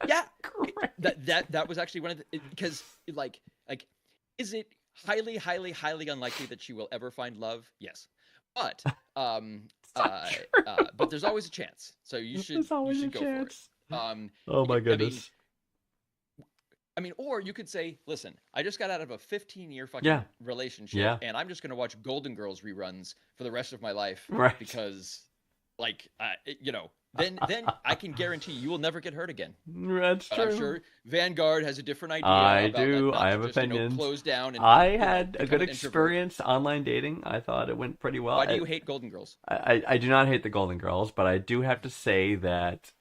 Yeah. Great. That was actually one of the, because like is it highly unlikely that she will ever find love? Yes. But but there's always a chance. So you should go for it. Oh my goodness. I mean, or you could say, listen, I just got out of a 15-year fucking relationship, and I'm just going to watch Golden Girls reruns for the rest of my life, Right. because, like, then I can guarantee you will never get hurt again. That's But true. I'm sure Vanguard has a different idea. I about, do. Like, not I to have just, opinions. Close down. And, I had a become good an introvert. experience online dating. I thought it went pretty well. Why do you hate Golden Girls? I do not hate the Golden Girls, but I do have to say that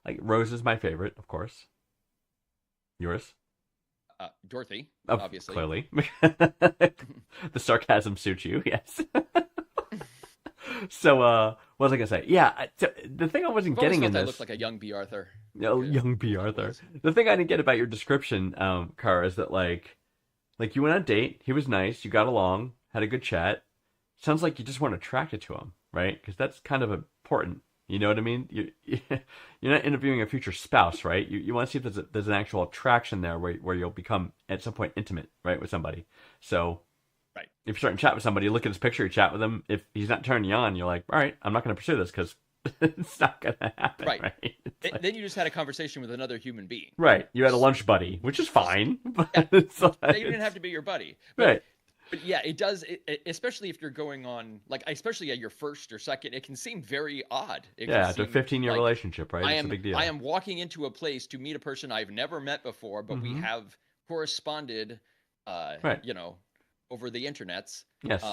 like Rose is my favorite, of course. Yours? Dorothy, Oh, obviously. Clearly. The sarcasm suits you, yes. So, what was I going to say? Yeah, the thing I wasn't I've always getting in felt I this... looked like a young B. Arthur. No, young B. Arthur. The thing I didn't get about your description, Cara, is that, like you went on a date, he was nice, you got along, had a good chat. Sounds like you just weren't attracted to him, right? Because that's kind of important. You know what I mean? You're not interviewing a future spouse, right? You want to see if there's an actual attraction there where you'll become at some point intimate, right, with somebody. So, right, if you're starting to chat with somebody, you look at his picture, you chat with him. If he's not turning you on, you're like, all right, I'm not going to pursue this because it's not going to happen, right? Then you just had a conversation with another human being. Right. You had a lunch buddy, which is fine. But it's like, They didn't have to be your buddy. But, right. But yeah, it does, especially if you're going on, like, especially at your first or second, it can seem very odd. After a 15-year relationship, right? It's a big deal. I am walking into a place to meet a person I've never met before, but we have corresponded, right. over the internets. Yes.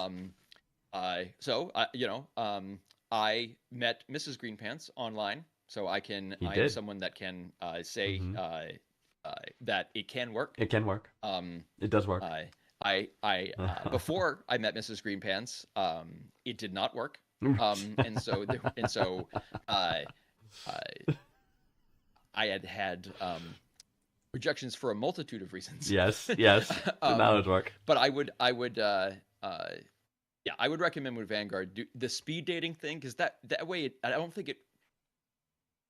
I met Mrs. Greenpants online, so I am someone that can say that it can work. It can work. It does work. Before I met Mrs. Greenpants, it did not work. And so I had rejections for a multitude of reasons. Yes. Did not always work. But I would recommend with Vanguard do the speed dating thing, because that way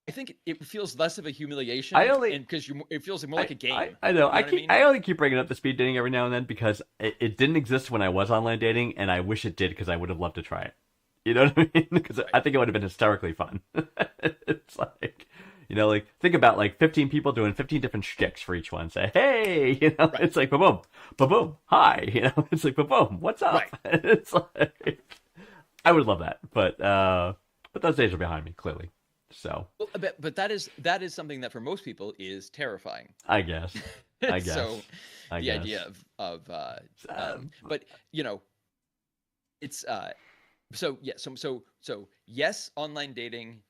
I think it feels less of a humiliation. Because it feels more like a game. I know. You know what I mean? I only keep bringing up the speed dating every now and then because it didn't exist when I was online dating, and I wish it did because I would have loved to try it. You know what I mean? Because I think it would have been hysterically fun. It's like, like think about like 15 people doing 15 different shticks for each one. Say, hey, it's like boom, boom, hi. It's like boom, what's up? Right. It's like I would love that, but those days are behind me clearly. So Well, but that is something that for most people is terrifying. I guess, I guess, So I the guess. idea of Um, but it's so yeah, so yes, online dating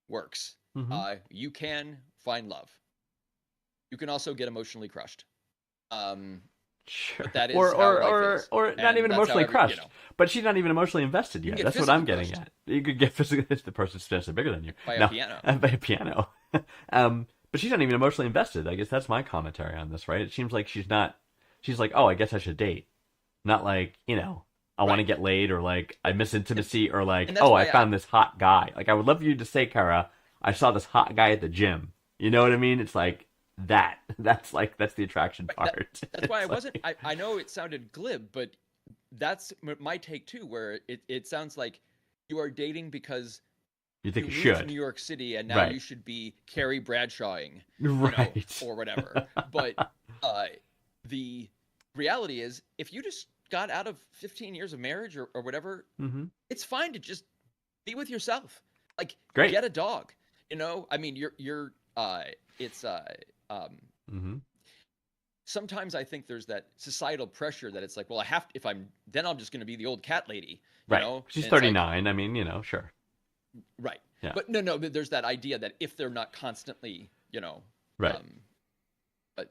works. mhm. You can find love. You can also get emotionally crushed. Um, Sure. but that is how life is, Or not and even that's how emotionally every crushed. But she's not even emotionally invested you can yet. get That's what I'm physically getting crushed at. You could get physically if the person's potentially bigger than you. by a No, piano. by a piano. But she's not even emotionally invested. I guess that's my commentary on this, right? It seems like she's not. She's like, oh, I guess I should date. Not like, I want to Right. get laid, or like I miss intimacy, or like, And that's oh, why I found this hot guy. Like I would love for you to say, Kara, I saw this hot guy at the gym. You know what I mean? It's like that. That's the attraction Right, part. that's why I It's wasn't. like- I know it sounded glib, but that's my take too. Where it sounds like you are dating because you think you you moved to should, New York City and now Right. you should be Carrie Bradshawing, right? or whatever. But the reality is, if you just got out of 15 years of marriage or whatever, hmm it's fine to just be with yourself. Like, Great. get a dog. I mean, it's hmm sometimes I think there's that societal pressure that it's like, well, I have to, if I'm, then I'm just going to be the old cat lady, Right. And She's it's like, 39. I mean, sure. right. Yeah. But no, but there's that idea that if they're not constantly, Right.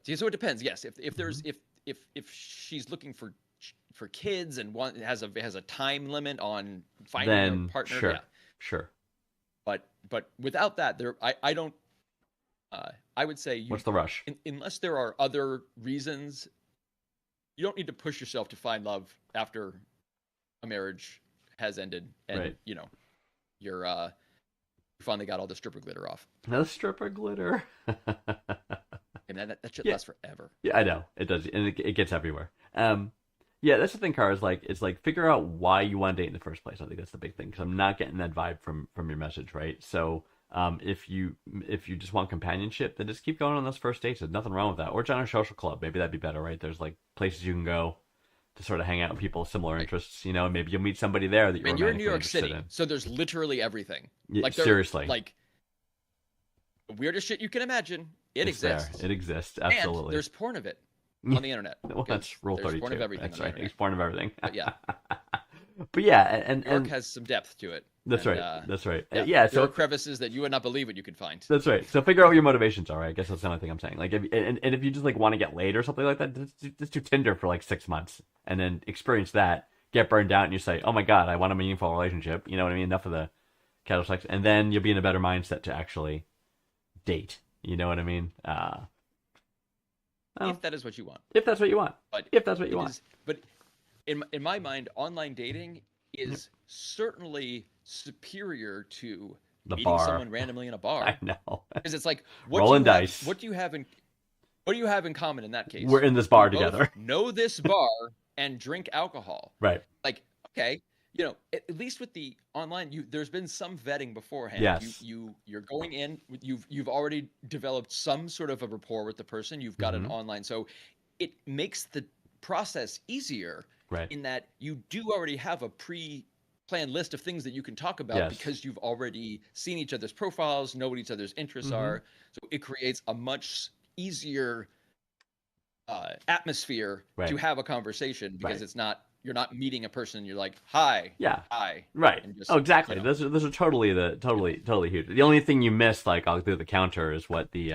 So it depends. Yes. If there's, Mm-hmm. if she's looking for kids and has a time limit on finding Then a partner. sure, Yeah. sure. But without that, I don't, I would say What's the rush? unless there are other reasons, you don't need to push yourself to find love after a marriage has ended and Right. you're you finally got all the stripper glitter off. No stripper glitter. And that shit Yeah. lasts forever. Yeah, I know it does, and it gets everywhere. Yeah, that's the thing, Cara. It's like figure out why you want to date in the first place. I think that's the big thing, because I'm not getting that vibe from your message, right? So, if you just want companionship, then just keep going on those first dates. There's nothing wrong with that. Or join a social club. Maybe that'd be better, right? There's like places you can go to sort of hang out with people with similar interests. Maybe you'll meet somebody there that I you're mean, you're in New romantically York interested City, in. so there's literally everything. Yeah, Like there- seriously. like the weirdest shit you can imagine. It It's there. exists. It exists. And Absolutely. there's porn of it on the internet. Well, that's because Rule there's 32. porn of everything That's on the right. internet. It's porn of everything. But yeah, But yeah, and New York has some depth to it. that's And, right. That's right. Yeah, Yeah. there are So crevices that you would not believe what you could find. that's right. So figure out what your motivations are. I guess that's the only thing I'm saying. Like, and if you just like want to get laid or something like that, just do Tinder for like 6 months and then experience that. Get burned out, and you say, "Oh my God, I want a meaningful relationship." You know what I mean? Enough of the casual sex, and then you'll be in a better mindset to actually date. You know what I mean? Oh. If that is what you want. If that's what you want. But If that's what you it want. is- but in my mind, online dating is certainly superior to The meeting bar. someone randomly in a bar. I know. Because it's like Rolling dice. What do you have in common in that case? We're in this bar You both together. know this bar and drink alcohol. Right. Like, okay, at least with the online, there's been some vetting beforehand. Yes. You're going in. You've already developed some sort of a rapport with the person. You've got an Mhm. online, so it makes the process easier. Right. In that you do already have a pre-planned list of things that you can talk about Yes. because you've already seen each other's profiles, know what each other's interests Mhm. are. So it creates a much easier atmosphere Right. to have a conversation because Right. it's not, you're not meeting a person. You're like, hi, Yeah. hi. Right. And just, Oh, exactly. you know. Those are totally huge. The only thing you miss, like I'll do the counter, is what the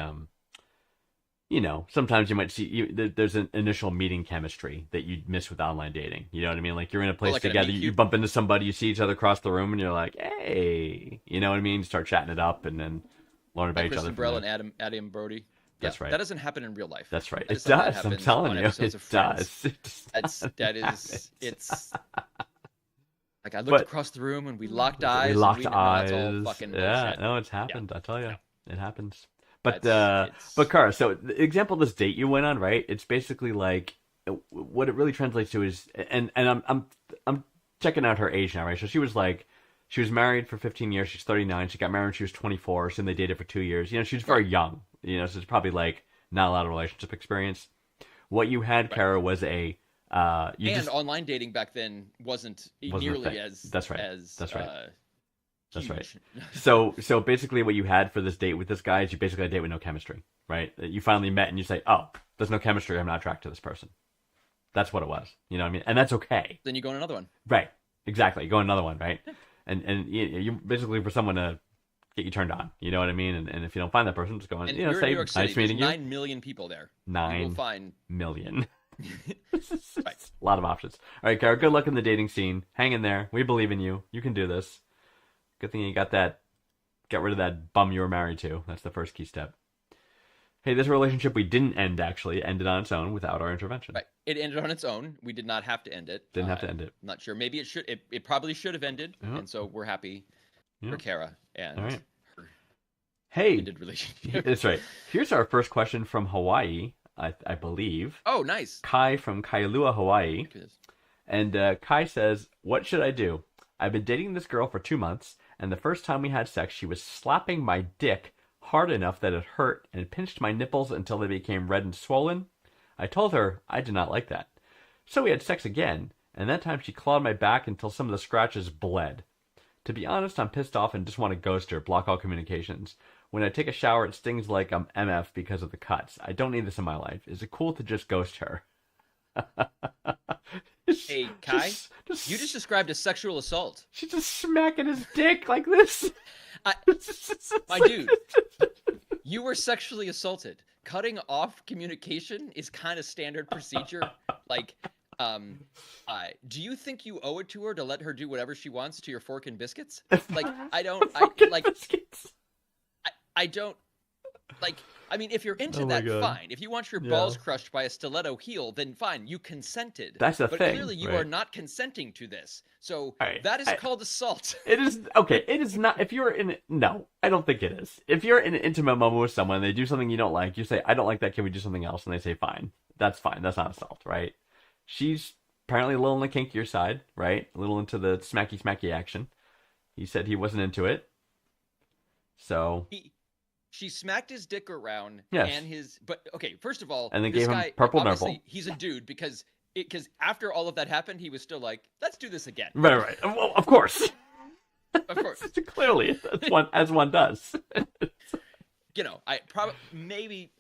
sometimes you might see there's an initial meeting chemistry that you miss with online dating. You know what I mean? Like you're in a place like at a together, meet you cute. bump into somebody, you see each other across the room, and you're like, hey, you know what I mean? You start chatting it up, and then learn about Like each other. Kristen from Brell there. and Adam Brody. That's right. That doesn't happen in real life. That's right. That It is something that does. I'm happens telling on you, episodes it of Friends. does. That is it's like I looked But- across the room and we locked eyes. We and locked no, eyes. That's all fucking Yeah, bullshit. no, it's happened. I tell you, it happens. But It's- but Cara, so the example of this date you went on, right? It's basically like what it really translates to is, and I'm checking out her age now, right? So she was married for 15 years. She's 39. She got married when she was 24. So they dated for 2 years. She was very young. So it's probably like not a lot of relationship experience. What you had, Cara, was a online dating back then wasn't a nearly thing. as That's right. as That's right. That's right. Huge. So basically what you had for this date with this guy is you basically had a date with no chemistry, right? You finally met and you say, oh, there's no chemistry. I'm not attracted to this person. That's what it was. You know what I mean? And that's okay. Then you go on another one. Right. Exactly. Go on another one, right? And you basically for someone to get you turned on. You know what I mean? And if you don't find that person, just go on, And you know, you're in say, New York City. nice meeting There's you. 9 million people there. You 9 will find. million. Right. A lot of options. All right, Kara, good luck in the dating scene. Hang in there. We believe in you. You can do this. Good thing you got rid of that bum you were married to. That's the first key step. Hey, this relationship we didn't end actually ended on its own without our intervention. Right. It ended on its own. We did not have to end it. Didn't have to end it. I'm not sure. Maybe it should. It probably should have ended. Yeah. And so we're happy Yeah. for Kara and All right. her Hey, ended relationship. that's right. Here's our first question from Hawaii, I believe. Oh, nice. Kai from Kailua, Hawaii. Look at this. And Kai says, what should I do? I've been dating this girl for 2 months, and the first time we had sex, she was slapping my dick hard enough that it hurt and pinched my nipples until they became red and swollen. I told her I did not like that. So we had sex again, and that time she clawed my back until some of the scratches bled. To be honest, I'm pissed off and just want to ghost her, block all communications. When I take a shower, it stings like I'm MF because of the cuts. I don't need this in my life. Is it cool to just ghost her? Hey, Kai, you just described a sexual assault. She's just smacking his dick like this. My dude, you were sexually assaulted. Cutting off communication is kind of standard procedure. Like, do you think you owe it to her to let her do whatever she wants to your fork and biscuits? Like, I don't, I don't, like, I mean, if you're into Oh my that, God. fine. If you want your Yeah. balls crushed by a stiletto heel, then fine, you consented. That's the but thing, clearly you right? are not consenting to this. So All right, that is called assault. It is okay. It is not. If you're in, no, I don't think it is. If you're in an intimate moment with someone, they do something you don't like. You say, "I don't like that. Can we do something else?" And they say, "Fine." That's fine. That's not assault, right? She's apparently a little on the kinkier side, right? A little into the smacky action. He said he wasn't into it. So She smacked his dick around Yes. and his, but okay, first of all, And then this gave him guy, purple obviously, nipple. he's a dude because after all of that happened, he was still like, let's do this again. right. Well, of course. Of course. Clearly, that's one as one does. You know, I probably maybe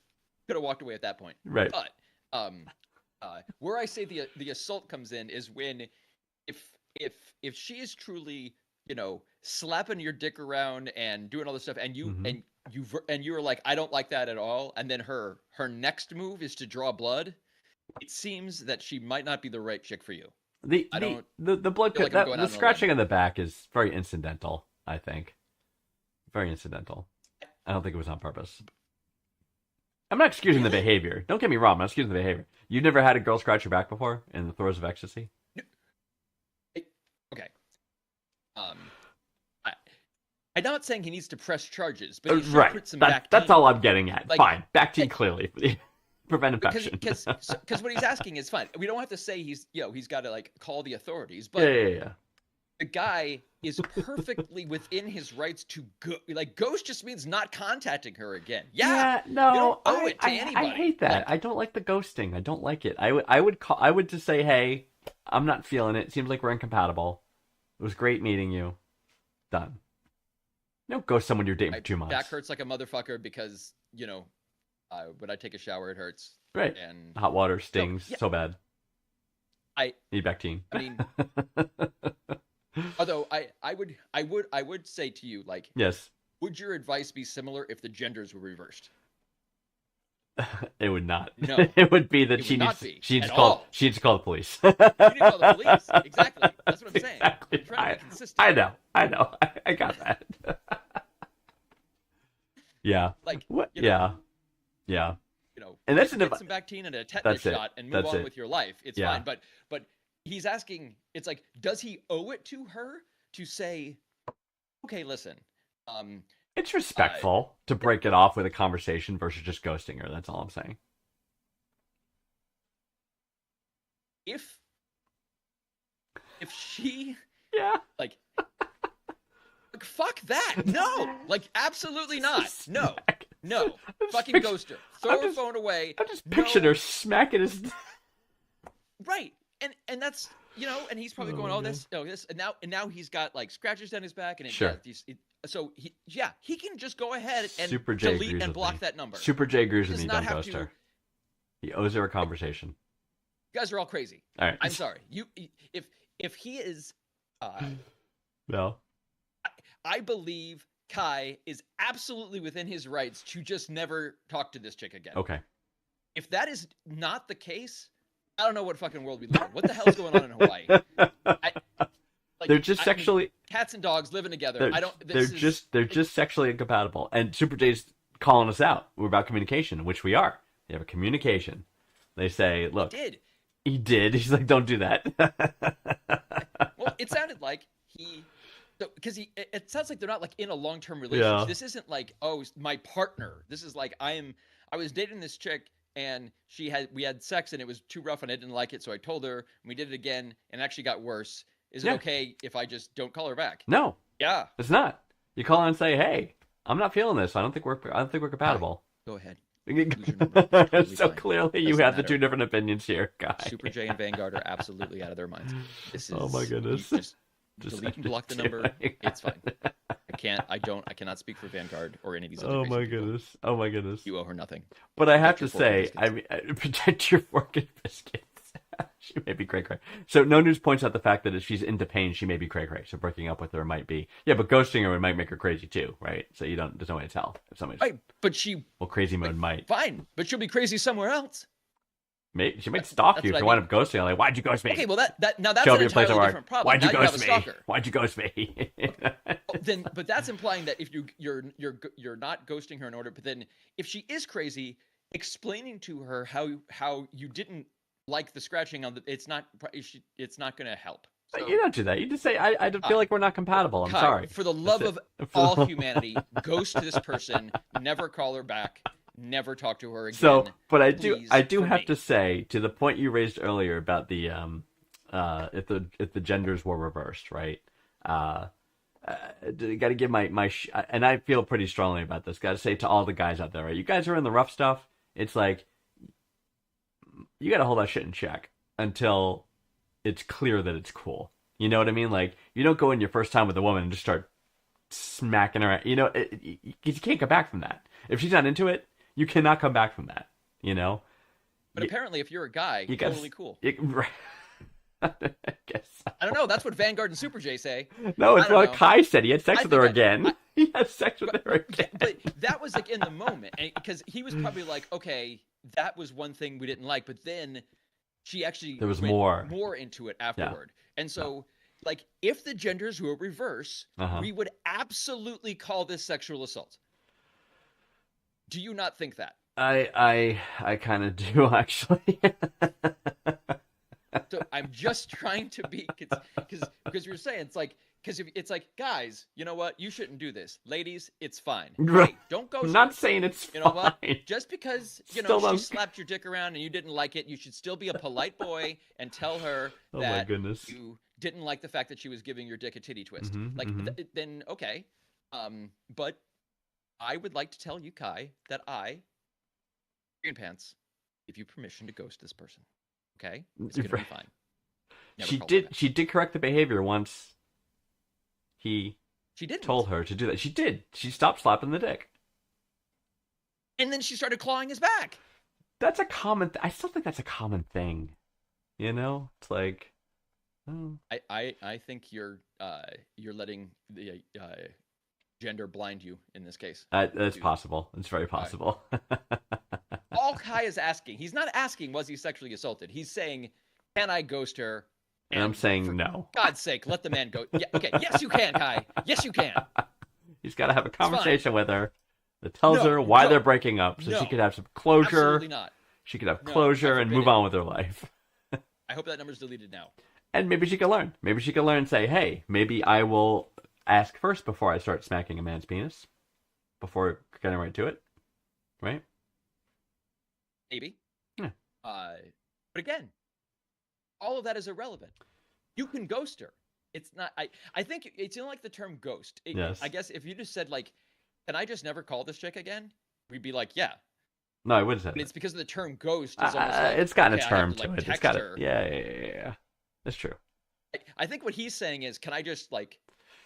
could have walked away at that point. Right. But where I say the assault comes in is when if she is truly, you know, slapping your dick around and doing all this stuff, and you Mhm. and you're like, I don't like that at all, and then her next move is to draw blood, it seems that she might not be the right chick for you. The blood feel like cut, I'm going out on the a scratching on the back is very incidental. I think very incidental. I don't think it was on purpose. I'm not excusing the behavior. Don't get me wrong. I'm not excusing the behavior. You've never had a girl scratch your back before in the throes of ecstasy? Okay. I'm not saying he needs to press charges, but he should Right. put some That's Bactine. all I'm getting at. Like- Fine. Bactine clearly. Prevent infection. Because what he's asking is fine. We don't have to say he's got to like call the authorities, but yeah. the guy is perfectly within his rights to go. Like ghost just means not contacting her again. Yeah. No, you don't owe it to I anybody. hate that. Like- I don't like the ghosting. I don't like it. I would just say, hey, I'm not feeling it. Seems like we're incompatible. It was great meeting you. Done. Don't ghost someone you're dating My for 2 months. back hurts like a motherfucker because when I take a shower it hurts. Right. And Hot water stings yeah. so bad. I Need Bactine. I mean, although I would say to you, like, Yes. would your advice be similar if the genders were reversed? It would not. No. It would be that It she would not needs be she needs at to call all. she needs to call the police. You need to call the police. Exactly. That's what I'm saying. Exactly. I'm trying to be consistent. I know. I got that. Yeah. Like, What? you know, Yeah. you And that's an get advi- some Bactine and a tetanus That's it. shot and move That's on it. with your life. It's Yeah. fine. But he's asking, it's like, does he owe it to her to say, okay, listen, It's respectful to break it off with a conversation versus just ghosting her. That's all I'm saying. if she Yeah. like fuck that. No. Like absolutely not. No. No. Fucking ghost her. Throw her phone away. I'm just picturing No. her smacking his. Right. And that's you know, and he's probably Oh going, my "Oh, God. this," and now he's got like scratches down his back, and Sure. so he can just go ahead and Super J delete agrees and with block me. that number. Super J agrees He with does me. not Don't have ghost to. her. He owes her a conversation. You guys are all crazy. All right. I'm sorry. If he is, No. I believe Kai is absolutely within his rights to just never talk to this chick again. Okay. If that is not the case, I don't know what fucking world we live in. What the hell's going on in Hawaii? They're just sexually. Cats and dogs living together. They're just sexually incompatible. And Super J's calling us out. We're about communication, which we are. They have a communication. They say, "Look, he did." He's like, "Don't do that." Well, it sounded like because it sounds like they're not like in a long-term relationship. Yeah. This isn't like, oh, my partner. This is like I was dating this chick and we had sex and it was too rough and I didn't like it, so I told her and we did it again and it actually got worse. Is it okay if I just don't call her back? No. Yeah. It's not. You call and say, "Hey, I'm not feeling this. I don't think we're compatible." Go ahead. Lose your number. It's totally So fine. clearly you Doesn't have the matter. two different opinions here, guy. Super J and Vanguard are absolutely out of their minds. This is Oh my goodness. you just Just delete and end block the it. number. It's fine. I cannot speak for Vanguard or any of these other Oh crazy my people. goodness. Oh my goodness. You owe her nothing. But I have to Protect your fork say, and protect your fork and biscuits. She may be cray-cray. So No News points out the fact that if she's into pain, she may be cray-cray. So breaking up with her might be... Yeah, but ghosting her might make her crazy too, right? So there's no way to tell if somebody's... Right, but she Well, crazy mode might... fine, but she'll be crazy somewhere else. She might stalk That's you if what you I wind up ghosting her. Like, why'd you ghost me? Okay, well that's Show an me a place entirely where... different problem. Why'd you Now you have a ghost me? stalker. Why'd you ghost me? But that's implying that if you're not ghosting her in order, but then if she is crazy, explaining to her how you didn't like the scratching on it's not going to help. So, You don't do that. You just say, I don't feel like we're not compatible. I'm Kai, sorry. For the love That's of it. all humanity, ghost this person, never call her back, never talk to her again. So, but I please, do for have me. to say, to the point you raised earlier about the if the genders were reversed, right? Got to give and I feel pretty strongly about this. Got to say to all the guys out there, right? You guys are in the rough stuff. It's like you got to hold that shit in check until it's clear that it's cool. You know what I mean? Like, you don't go in your first time with a woman and just start smacking her. You know, you can't come back from that. If she's not into it, you cannot come back from that. You know. But apparently, if you're a guy, You totally cool. Right. I guess. I don't know. That's what Vanguard and Super J say. No, it's I don't what know. Kai said. He had sex I with her think again. He had sex with her again. But that was like in the moment, because he was probably like, okay, that was one thing we didn't like, but then she actually There was went more. into it afterward. And so, like, if the genders were reverse, Uh-huh. we would absolutely call this sexual assault. Do you not think that? I kind of do actually. So I'm just trying to be because you're saying it's like because it's like, guys, you know what? You shouldn't do this. Ladies, it's fine. Right. Hey, don't go. I'm not saying it's You know what? fine. Just because Still she don't- slapped your dick around and you didn't like it, you should still be a polite boy and tell her Oh my that goodness. you didn't like the fact that she was giving your dick a titty twist. Mhm, Like mhm. then okay, but I would like to tell you, Kai, that Green Pants, give you permission to ghost this person. Okay, it's gonna be Right. fine. Never She call her did. back. She did correct the behavior once. He She didn't. told her to do that. She did. She stopped slapping the dick. And then she started clawing his back. That's a common. I still think that's a common thing. You know, it's like, oh, I think you're letting the gender blind you in this case. that's Dude. possible. It's very possible. All Kai is asking, he's not asking was he sexually assaulted. He's saying, can I ghost her? And I'm saying for no. God's sake, let the man go. Yeah, okay, yes you can, Kai. Yes you can. He's got to have a fine. conversation with her that tells No, her why no, they're breaking up, so she no. could have some closure. Absolutely not. She could have No, closure I and forbid move it. on with her life. I hope that number's deleted now. And maybe she can learn. Maybe she can learn and say, hey, maybe I will ask first before I start smacking a man's penis. Before getting right to it. Right? Maybe. Yeah. But again, all of that is irrelevant. You can ghost her. It's not. I think it's like the term ghost. Yes. I guess if you just said like, can I just never call this chick again? We'd be like, yeah. No, I would say But that. it's because of the term ghost is almost like It's got a okay, I have term to, to like, it. It's text got her. it. Yeah. That's true. I think what he's saying is, can I just like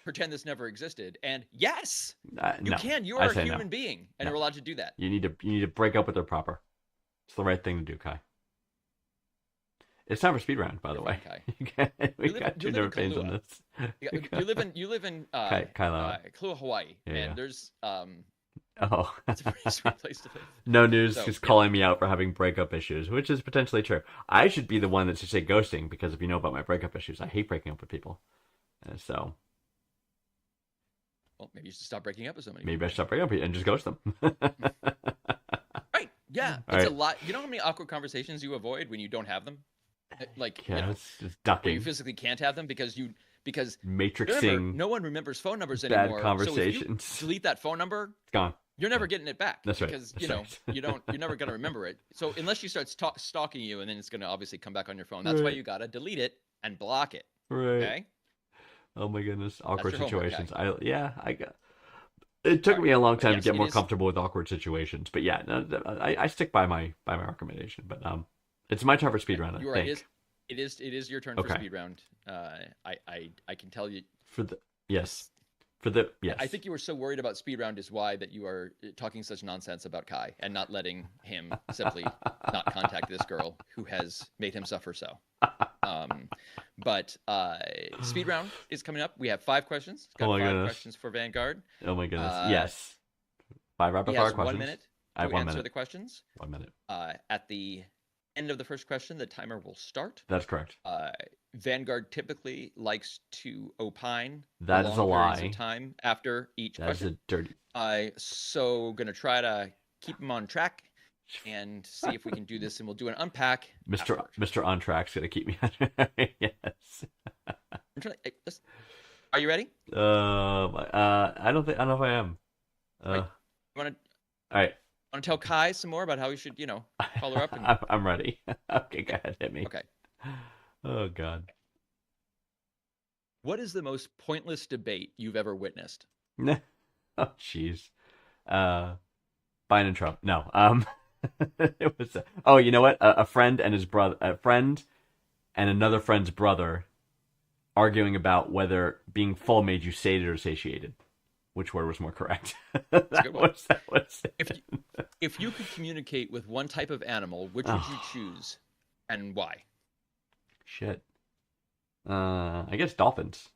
pretend this never existed? And yes, you No, can. You I are a say no. human being, and No. you're allowed to do that. You need to break up with her proper. It's the right thing to do, Kai. It's time for speed round, by the way. Kai. We You live- got you two live in different pains on Kailua. this. You live in Kailua. Kailua, Hawaii, Yeah, and yeah. there's Oh, it's a pretty sweet place to live. no news So, is yeah. calling me out for having breakup issues, which is potentially true. I should be the one that should say ghosting because if you know about my breakup issues, I hate breaking up with people. So Well, maybe you should stop breaking up with somebody. maybe I should stop breaking up and just ghost them. Right? Yeah, All it's a right. lot. You know how many awkward conversations you avoid when you don't have them? Like, Yeah, you know, it's just where you ducking, physically can't have them because matrixing remember, no one remembers phone numbers bad anymore. conversations. So if you delete that phone number, It's gone. you're never getting it back. That's right. Because That's right. you're never gonna remember it. So unless she starts stalking you, and then it's gonna obviously come back on your phone. That's why Right. you gotta delete it and block it. Right. Okay. Oh my goodness, awkward your homework, situations. I got. It took All me a long But time yes, to get it more is- comfortable with awkward situations, but yeah, no, I stick by my recommendation. But it's my turn for speed round. I You're right. think. It is your turn for Okay. speed round. I can tell you. For the yes, I think you were so worried about speed round is why that you are talking such nonsense about Kai and not letting him simply not contact this girl who has made him suffer so. But speed round is coming up. We have 5 questions. Got Oh my 5 goodness. questions for Vanguard. Oh my goodness, Uh, yes. 5 rapid He fire has questions. 1 minute I have to 1 answer minute. the questions. 1 minute. At the end of the first question, the timer will start. That's correct. Vanguard typically likes to opine That is a long periods lie. of time after each That is question. a dirty. So gonna try to keep him on track and see if we can do this, and we'll do an unpack. afterwards. Mr. On Track's gonna keep me on. Yes. I'm trying are you ready? I don't know if I am. Right. You want All right. to tell Kai some more about how we should, call her up? And... I'm ready. Okay, go ahead, hit me. Okay. Oh God. What is the most pointless debate you've ever witnessed? Oh jeez. Biden and Trump. No. It was. Oh, you know what? A friend and his brother. A friend and another friend's brother arguing about whether being full made you sated or satiated. Which word was more correct? a good one. That was it. If you could communicate with one type of animal, which would you choose, and why? Shit. I guess dolphins.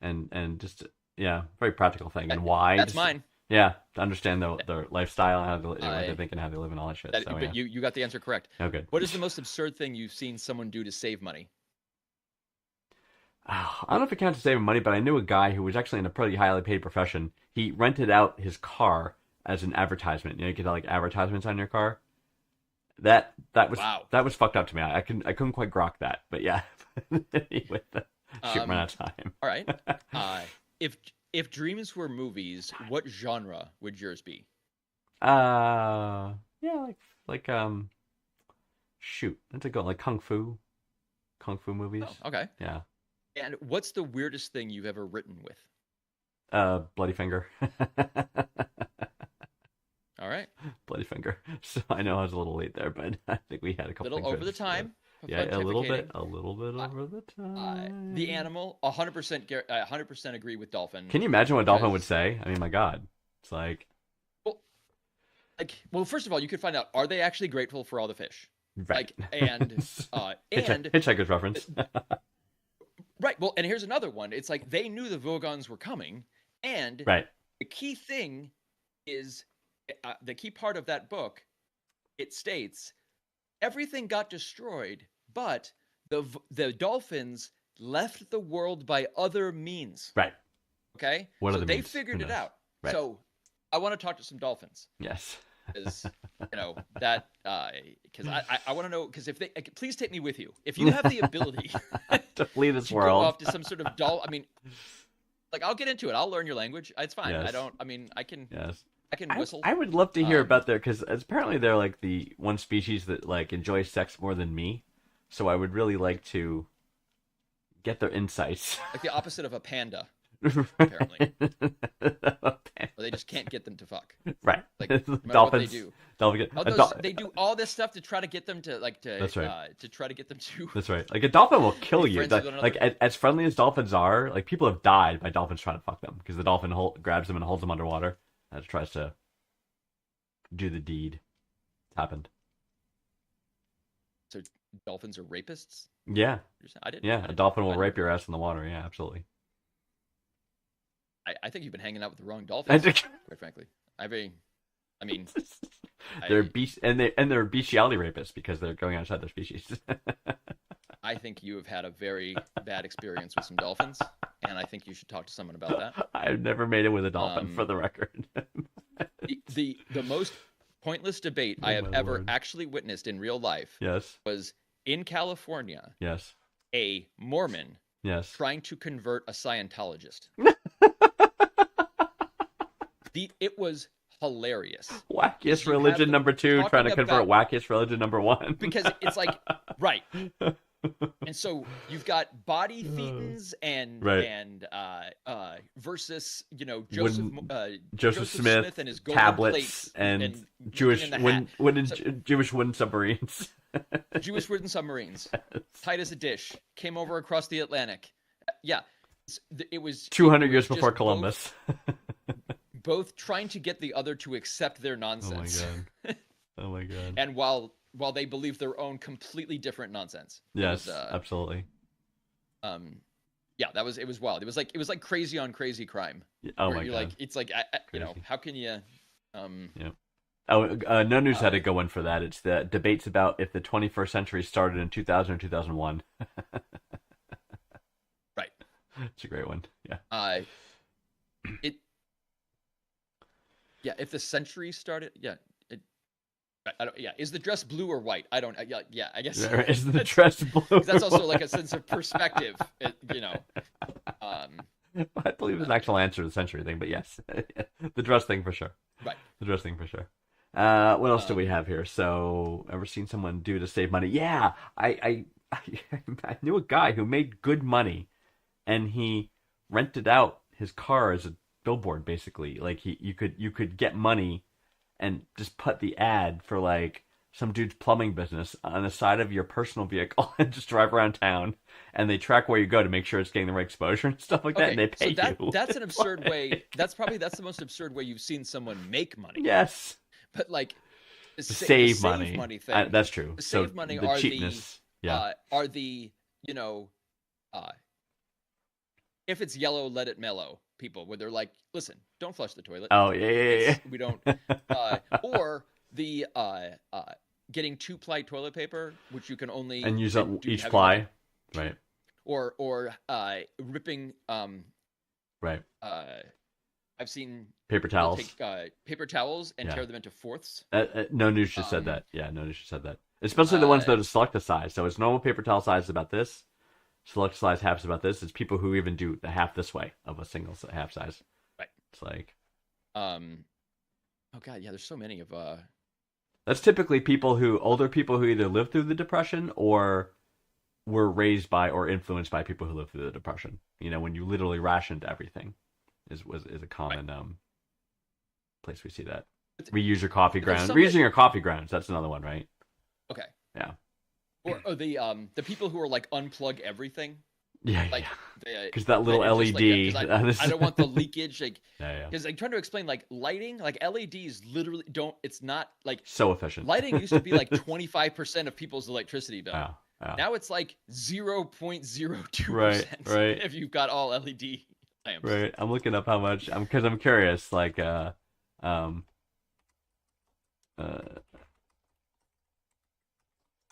And just very practical thing. And why? That's Just- mine. Yeah, to understand their lifestyle and how what I- they think and how they live and all that shit. That, So but yeah. you got the answer correct. Oh, good. What is the most absurd thing you've seen someone do to save money? I don't know if it counts as saving money, but I knew a guy who was actually in a pretty highly paid profession. He rented out his car as an advertisement. You get like advertisements on your car. That was Wow. that was fucked up to me. I couldn't quite grok that, but yeah. With the shoot, run out of time. All right. If dreams were movies, what genre would yours be? Yeah, like shoot, that's a good like kung fu movies. Oh, okay. Yeah. And what's the weirdest thing you've ever written with? Bloody finger. All right. Bloody finger. So I know I was a little late there, but I think we had a A couple little things over the time. Yeah, a little bit pontificating. over the time. The animal, 100% agree with dolphin. Can you imagine what a dolphin would because- say? I mean, my God, it's like Well, first of all, you could find out, are they actually grateful for all the fish? right. And Hitchhiker's reference. right. Well, and here's another one. It's like they knew the Vogons were coming, and Right. the key thing is the key part of that book. It states everything got destroyed, but the dolphins left the world by other means. Right. Okay. What so other they means? figured Who it knows? out. Right. So I want to talk to some dolphins. Yes. Is that because I want to know, because if they please take me with you if you have the ability To flee this to world. go off to some sort of doll. I mean, like I'll get into it. I'll learn your language. It's fine. Yes. I can Yes. whistle. I would love to hear Um, about their, because apparently they're like the one species that like enjoys sex more than me. So I would really like to get their insights. like the opposite of a panda. apparently. Or they just can't get them to fuck. Right. Like, no matter what they Dolphins. do. Dolphin, They do all this stuff to try to get them to That's right. to try to get them to. That's right. Like a dolphin will kill Be you. friends with one Like another. as friendly as dolphins are, like people have died by dolphins trying to fuck them because the dolphin grabs them and holds them underwater and tries to do the deed. It's happened. So dolphins are rapists? Yeah. I didn't. Yeah. A dolphin will rape your ass in the water. Yeah, absolutely. I think you've been hanging out with the wrong dolphins, they're quite frankly. I mean, they're bestiality rapists because they're going outside their species. I think you have had a very bad experience with some dolphins, and I think you should talk to someone about that. I've never made it with a dolphin, for the record. The most pointless debate I have my ever Lord. actually witnessed in real life Yes. was in California, Yes. a Mormon Yes. trying to convert a Scientologist. It was hilarious. Wackiest You have religion them number 2 trying to talking convert about- wackiest religion number 1. Because it's like, right. And so you've got body thetans and Right. versus Joseph Smith and his golden tablets plates and looking Jewish in the hat. Jewish wooden submarines. Jewish wooden submarines, tight as a dish, came over across the Atlantic. Yeah, it was 200 years just before Columbus. both trying to get the other to accept their Oh my nonsense. god. Oh my god. And while they believe their own completely different nonsense. Yes, It was, absolutely. Yeah, it was wild. It was like crazy on crazy crime. Oh where my you're god. like, it's like, Crazy. how can you No News had a good one for that. It's the debates about if the 21st century started in 2000 or 2001. Right. It's a great one. Yeah. If the century started, I don't, is the dress blue or white? I don't, I guess. Is the dress blue? 'Cause that's also like a sense of perspective, I believe it's an actual answer to the century thing, but yes. The dress thing for sure. Right. The dress thing for sure. What else do we have here? So, ever seen someone do to save money? Yeah, I knew a guy who made good money, and he rented out his car as a billboard. Basically, like you could get money, and just put the ad for like some dude's plumbing business on the side of your personal vehicle, and just drive around town, and they track where you go to make sure it's getting the right exposure and stuff like that, and they pay you. That's an absurd way. That's the most absurd way you've seen someone make money. Yes. But like the Save money thing. that's true. The So save money the are cheapness. are the if it's yellow, let it mellow people, where they're like, listen, don't flush the toilet. Oh yeah. We don't. Or the getting 2-ply toilet paper, which you can only And use up do each heavy ply. metal. Right. Or ripping Right. I've seen Paper people towels. take paper towels and Yeah. tear them into fourths. No News just said that. Yeah, No News just said that. Especially the ones that are select the size. So it's normal paper towel size is about this. Select size half is about this. It's people who even do the half this way of a single half size. Right. It's like. Oh god, yeah. There's so many of That's typically older people who either lived through the Depression or were raised by or influenced by people who lived through the Depression. When you literally rationed everything is a common place we see that. Reuse your coffee grounds. Reusing your coffee grounds. That's another one, right? Okay. Yeah. Or the people who are like unplug everything. Yeah. Like because that little it's LED. just like, I don't want the leakage. Like, yeah. because I'm trying to explain like lighting, like LEDs literally don't. It's not like So efficient. lighting used to be like 25% of people's electricity bill. Yeah. Now it's like 0.02%. Right. If you've got all LED lamps. Right. I'm looking up how much. Because I'm curious. Like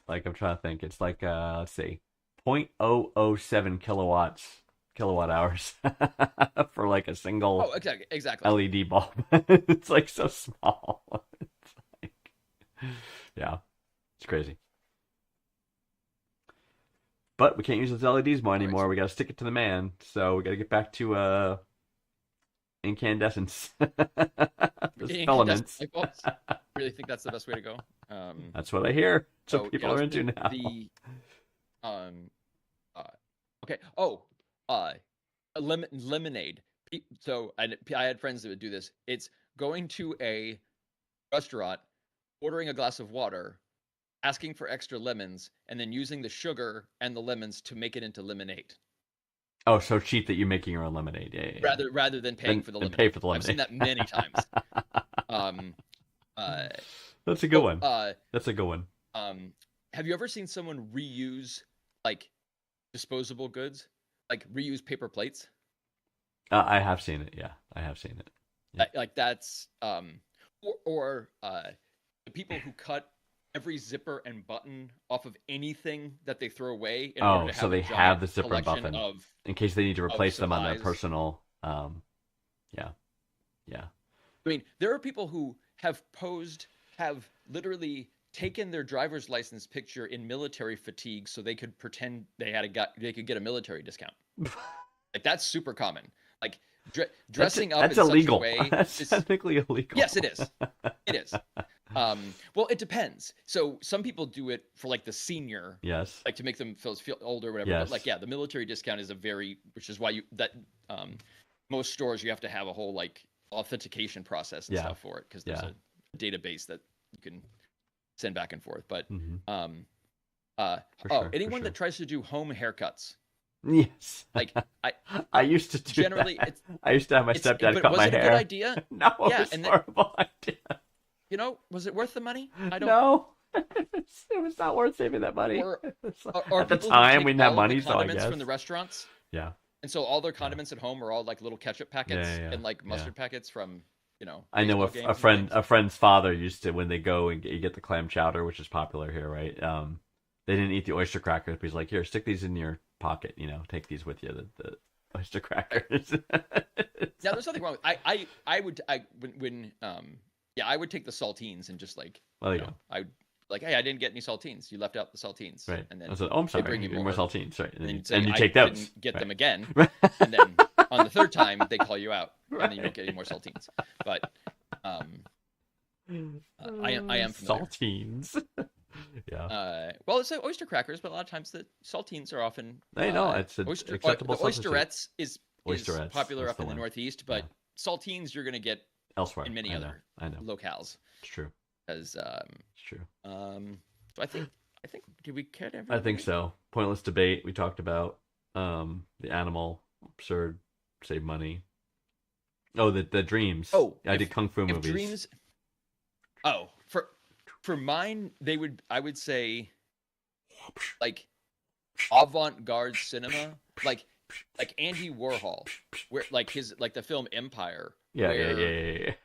like I'm trying to think. It's like let's see, 0.007 kilowatt hours for like a single Oh, exactly. LED bulb. It's like so small. It's like, yeah, it's crazy. But we can't use those LEDs more anymore. Right. We got to stick it to the man. So we got to get back to incandescence. There's filaments. Light bulbs. Really think that's the best way to go. That's what I hear. That's So, what people are into now. Okay. Oh, lemonade. So I had friends that would do this. It's going to a restaurant, ordering a glass of water, asking for extra lemons, and then using the sugar and the lemons to make it into lemonade. Oh, so cheap that you're making your own lemonade. Yeah. Rather than paying for the Then lemonade. pay for the I've seen that many times. That's a good one. Uh, That's a good one. have you ever seen someone reuse like disposable goods, like reuse paper plates? I have seen it. Yeah, I have seen it. Yeah. Like that's or the people who cut every zipper and button off of anything that they throw away in order to have so they a giant have the zipper and collection button in case they need to replace them on their supplies. personal. Yeah. I mean, there are people who have literally taken their driver's license picture in military fatigue so they could pretend they could get a military discount. Like that's super common. Like dressing up That's in illegal. such a way. That's technically illegal. Yes, it is. It is. Well, it depends. So some people do it for like the senior, Yes. like to make them feel older or whatever. Yes. But like, yeah, the military discount is which is why most stores you have to have a whole like authentication process and Yeah. stuff for it because there's Yeah. a database that you can send back and forth. But Mhm. oh, sure, anyone sure. that tries to do home haircuts, Yes. like I used to do generally that. it's I used to have my it's stepdad but cut was my it a hair. good idea? No, it Yeah, was and a then- horrible idea. You know, was it worth the money? I don't. No, it was not worth saving that money. Or- It's like- Or at the people who time, take we didn't have all of the money, so I condiments guess. from the restaurants, Yeah, and so all their condiments at home are all like little ketchup packets Yeah. and like mustard packets from I know baseball games a and friend. things. A friend's father used to, when they go and you get the clam chowder, which is popular here, right? They didn't eat the oyster crackers, but he's like, "Here, stick these in your pocket. Take these with you." The oyster crackers. Now, there's nothing wrong with I would take the saltines and just like Well, you yeah. know I would like, hey, I didn't get any saltines. You left out the saltines, Right. And then I said, "Oh, I'm sorry. bring you Give me more. more saltines." Right. And and then you'd say, you I take those. didn't get Right. them again, Right. and then on the third time they call you out, and then you don't get any more saltines. But I am familiar. Saltines. Yeah. Well, it's like oyster crackers, but a lot of times the saltines are often. I know, it's an oyster, acceptable the substitute. oysterettes is Oysterettes, popular that's up the in the one. Northeast, but saltines you're gonna get Elsewhere. in many I know, other I know. locales. It's true. As It's true. so I think did we care to? I think so. Pointless debate. We talked about the animal, absurd, save money. Oh, the dreams. Oh, I did kung fu If movies. dreams. Oh, for mine, I would say like avant-garde cinema, like Andy Warhol, where like the film Empire. Yeah. where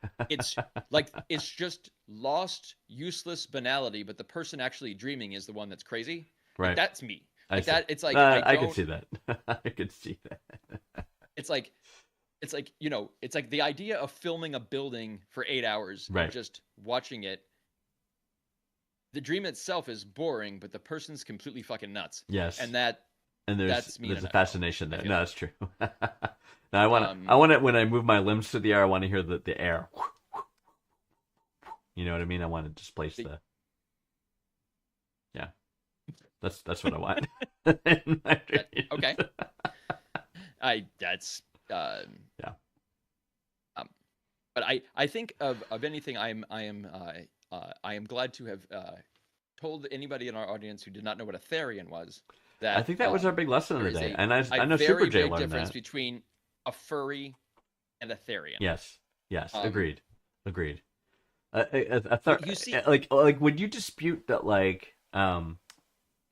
it's just lost, useless banality, but the person actually dreaming is the one that's crazy. Right. Like, that's me. I Like see. that. It's like I can see that. I can see that. It's like it's like the idea of filming a building for 8 hours Right. and just watching it. The dream itself is boring, but the person's completely fucking nuts. Yes. And there's that's me in there's a a nutshell, fascination I there. feel. No, that's true. No, I want it when I move my limbs through the air. I want to hear the air. You know what I mean? I want to displace the. Yeah, that's what I want. In my dreams. okay. That's Yeah. But I think of anything I am glad to have told anybody in our audience who did not know what a Therian was that I think that was our big lesson of there the is day, a- and I a know very Super J big learned difference that. between a furry and a Therian. Yes. Agreed. You see- like would you dispute that? Like, I'm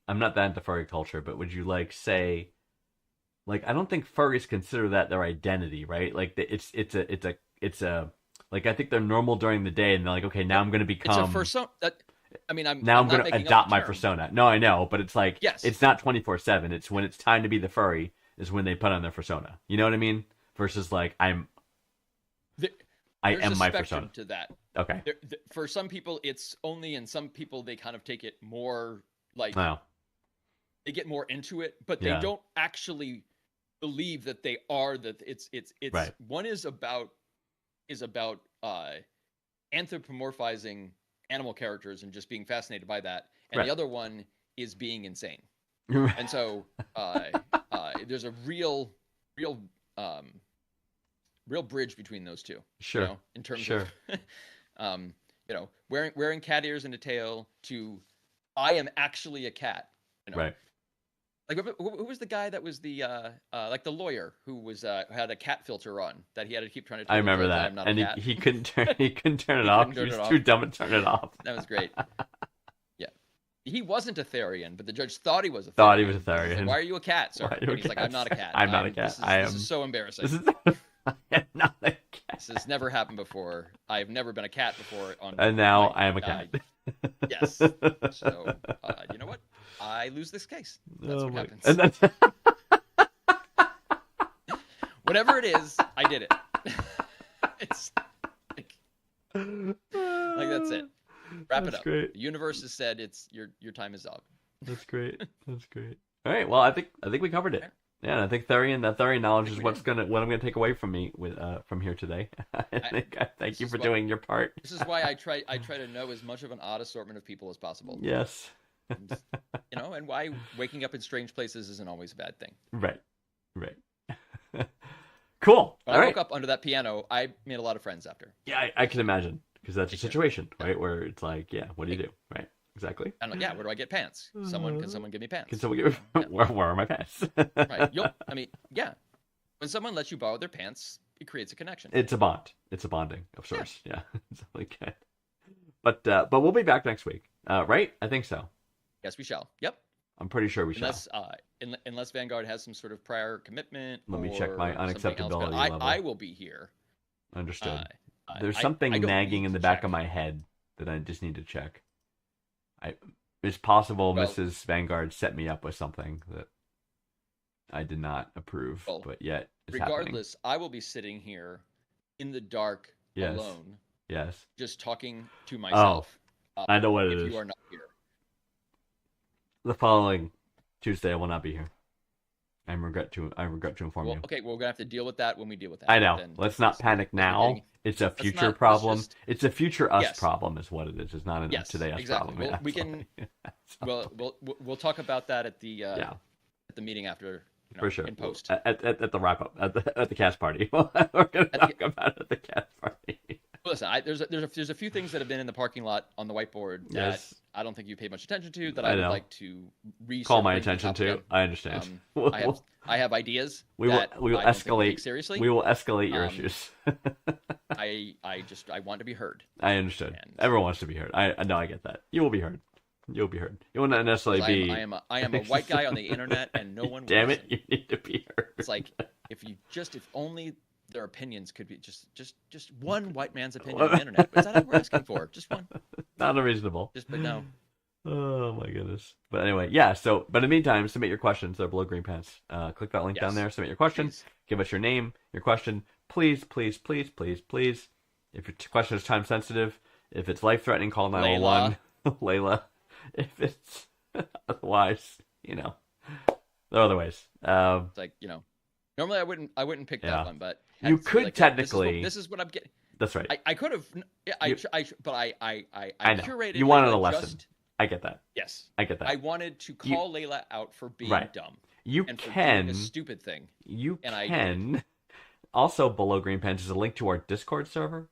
not that into furry culture, but would you say, I don't think furries consider that their identity, right? Like, it's a like, I think they're normal during the day, and they're like, okay, now I'm going to It's become. a persona. I'm Now I'm I'm not going to making up adopt the my term. persona. No, I know, but it's like, Yes. it's not 24/7. It's when it's time to be the furry is when they put on their persona. You know what I mean? Versus I There's am a my spectrum persona. to that. Okay. For some people, it's only, and some people they kind of take it more like Wow. they get more into it, but Yeah. they don't actually believe that they are that it's Right. one is about anthropomorphizing animal characters and just being fascinated by that, and Right. the other one is being insane. And so there's a real real bridge between those two. Sure. You know, in terms Sure. of, you know, wearing cat ears and a tail to, I am actually a cat. You know, Right. like who was the guy that was the like the lawyer who was had a cat filter on that he had to keep trying to tell I the remember judge, that. I'm not And a cat. he couldn't turn he couldn't turn it He off. couldn't He turn was it too off. dumb to turn it off. That was great. Yeah, he wasn't a Therian, but the judge thought he was a Therian. Thought he was a He's like, Therian. why are you a cat, sir? Why are you And a he's like, cat, I'm not a sir? cat. I'm not a cat. This is so embarrassing. This is I am not a cat. This has never happened before. I have never been a cat before. And now my- I am a cat. Yes. So you know what? I lose this case. That's what happens. And then Whatever it is, I did it. It's like that's it. Wrap it That's up. great. The universe has said it's your time is up. That's great. That's great. All right. Well, I think we covered it. Yeah, and I think Therian knowledge is what I'm gonna take away from me with from here today. I thank you for doing your part. This is why I try to know as much of an odd assortment of people as possible. Yes. You know, and why waking up in strange places isn't always a bad thing. Right. Right. Cool. When All I right. woke up under that piano, I made a lot of friends after. Yeah, I can imagine because that's a Thank you. situation, right? Where it's like, yeah, what do you do? Right. Exactly. And yeah, where do I get pants? Can someone give me pants? Can someone give Yeah. where are my pants? Right. I mean, yeah. When someone lets you borrow their pants, it creates a connection. It's a bond. It's a bonding of sorts. Yeah. It's like, but we'll be back next week, right? I think so. Yes, we shall. Yep. I'm pretty sure we shall. Unless Vanguard has some sort of prior commitment. Let me check or my something else, unacceptability but level. I will be here. Understood. I- There's I something don't nagging need in the to back check. of my head that I just need to check. It's possible Well- Mrs. Vanguard set me up with something that I did not approve, Well, but yet it's happening. Regardless, I will be sitting here in the dark, Yes. alone, Yes. just talking to myself. I know what it if is. you are not here. The following Tuesday I will not be here. I regret to inform Well, you. okay, well, we're gonna have to deal with that when we deal with that. I know. Then Let's not panic now. getting- It's a let's future not- let's problem. just- It's a future us Yes. problem, is what it is. It's not a Yes, today us exactly. problem. Well, we can- We'll talk about that at the Yeah. at the meeting after. You know, For sure. In post. At the wrap up at the cast party. We're gonna talk about it at the cast party. Listen, there's a few things that have been in the parking lot on the whiteboard that Yes. I don't think you paid much attention to that I I would know. like to Call my bring the attention top to. again. I understand. I have ideas. we will that we will I don't think we escalate take seriously. We will escalate your Um, issues. I want to be heard. I understood. and- Everyone wants to be heard. I know. I get that. You will be heard. You'll be heard. You will not necessarily 'Cause be. I am a white guy on the internet, and no one. Damn will it! listen. You need to be heard. It's like if only their opinions could be just one white man's opinion on the internet. Is that all we're asking for? Just one. Not unreasonable. But no. Oh my goodness. But anyway, yeah. So, but in the meantime, submit your questions. They're below Green Pants. Click that link down Yes. there. Submit your question. Please. Give us your name, your question. Please, please, please, please, please. If your question is time sensitive, if it's life threatening, call 911. Layla. If it's otherwise, there are other ways. It's like normally I wouldn't pick Yeah. that one, but You had to be could like, technically- This is what I'm getting. That's right. I could have. I You- know. curated. Curated. You wanted a Layla lesson. just- I get that. yes. I get that. I wanted to call Layla out for being Right. dumb You and for can. doing a stupid thing. You and I can. Also, below Green Pants is a link to our Discord server.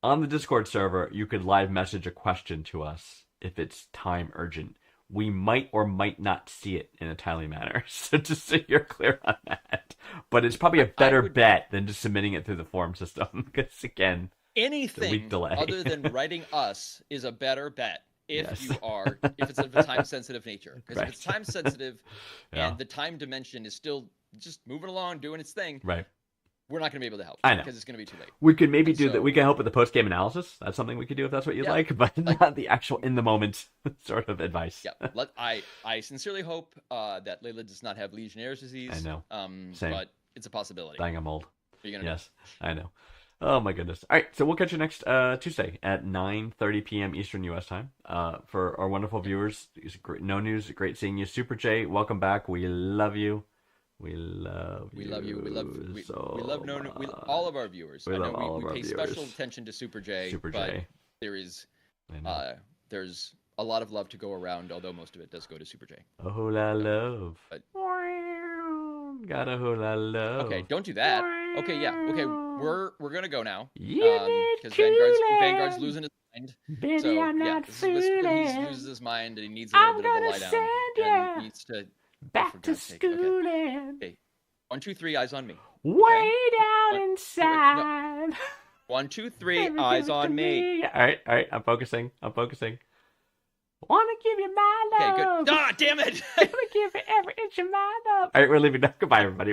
On the Discord server, you could live message a question to us if it's time urgent. We might or might not see it in a timely manner. So just so you're clear on that. But it's probably a better would- bet than just submitting it through the forum system. Because again, Anything delay. other than writing us is a better bet if Yes. if it's of a time sensitive nature. Because Right. if it's time sensitive Yeah. and the time dimension is still just moving along, doing its thing, right. we're not going to be able to help. I know. Because it's going to be too late. We could maybe And do that. so- We can help with the post game analysis. That's something we could do if that's what you'd Yeah. like, but not the actual in the moment sort of advice. Yeah, I sincerely hope that Layla does not have Legionnaire's disease. I know. Same. But it's a possibility. Dying of mold. What are you gonna Yes, I know. Oh my goodness. All right, so we'll catch you next Tuesday at 9:30 p.m. Eastern U.S. time. For our wonderful viewers, it's great, no news, great seeing you. Super J, welcome back. We love you. We love you. We love you. We love so we love no, we, much. all of our viewers. We I know love all of we our pay special viewers. attention to Super J. Super but J. there is I know. there's a lot of love to go around, although most of it does go to Super J. Oh la love. But- got a whole lot of love. Okay, don't do that. Okay, yeah. Okay, we're gonna go now. You need Because cooling. Vanguard's losing his mind. Baby, So I'm yeah, not this is when he fooling. loses his mind and he needs a little I'm bit of a gonna lie down. send And ya he needs to back for to God's sake, okay. schooling. Okay. 1, 2, 3, eyes on me. Way down One- inside. 1, 2, 3, eyes on me. All right. I'm focusing. Wanna give you my Okay, love. good. Ah, damn it! Gonna give you every inch of my love. All right, we're leaving now. Goodbye, everybody.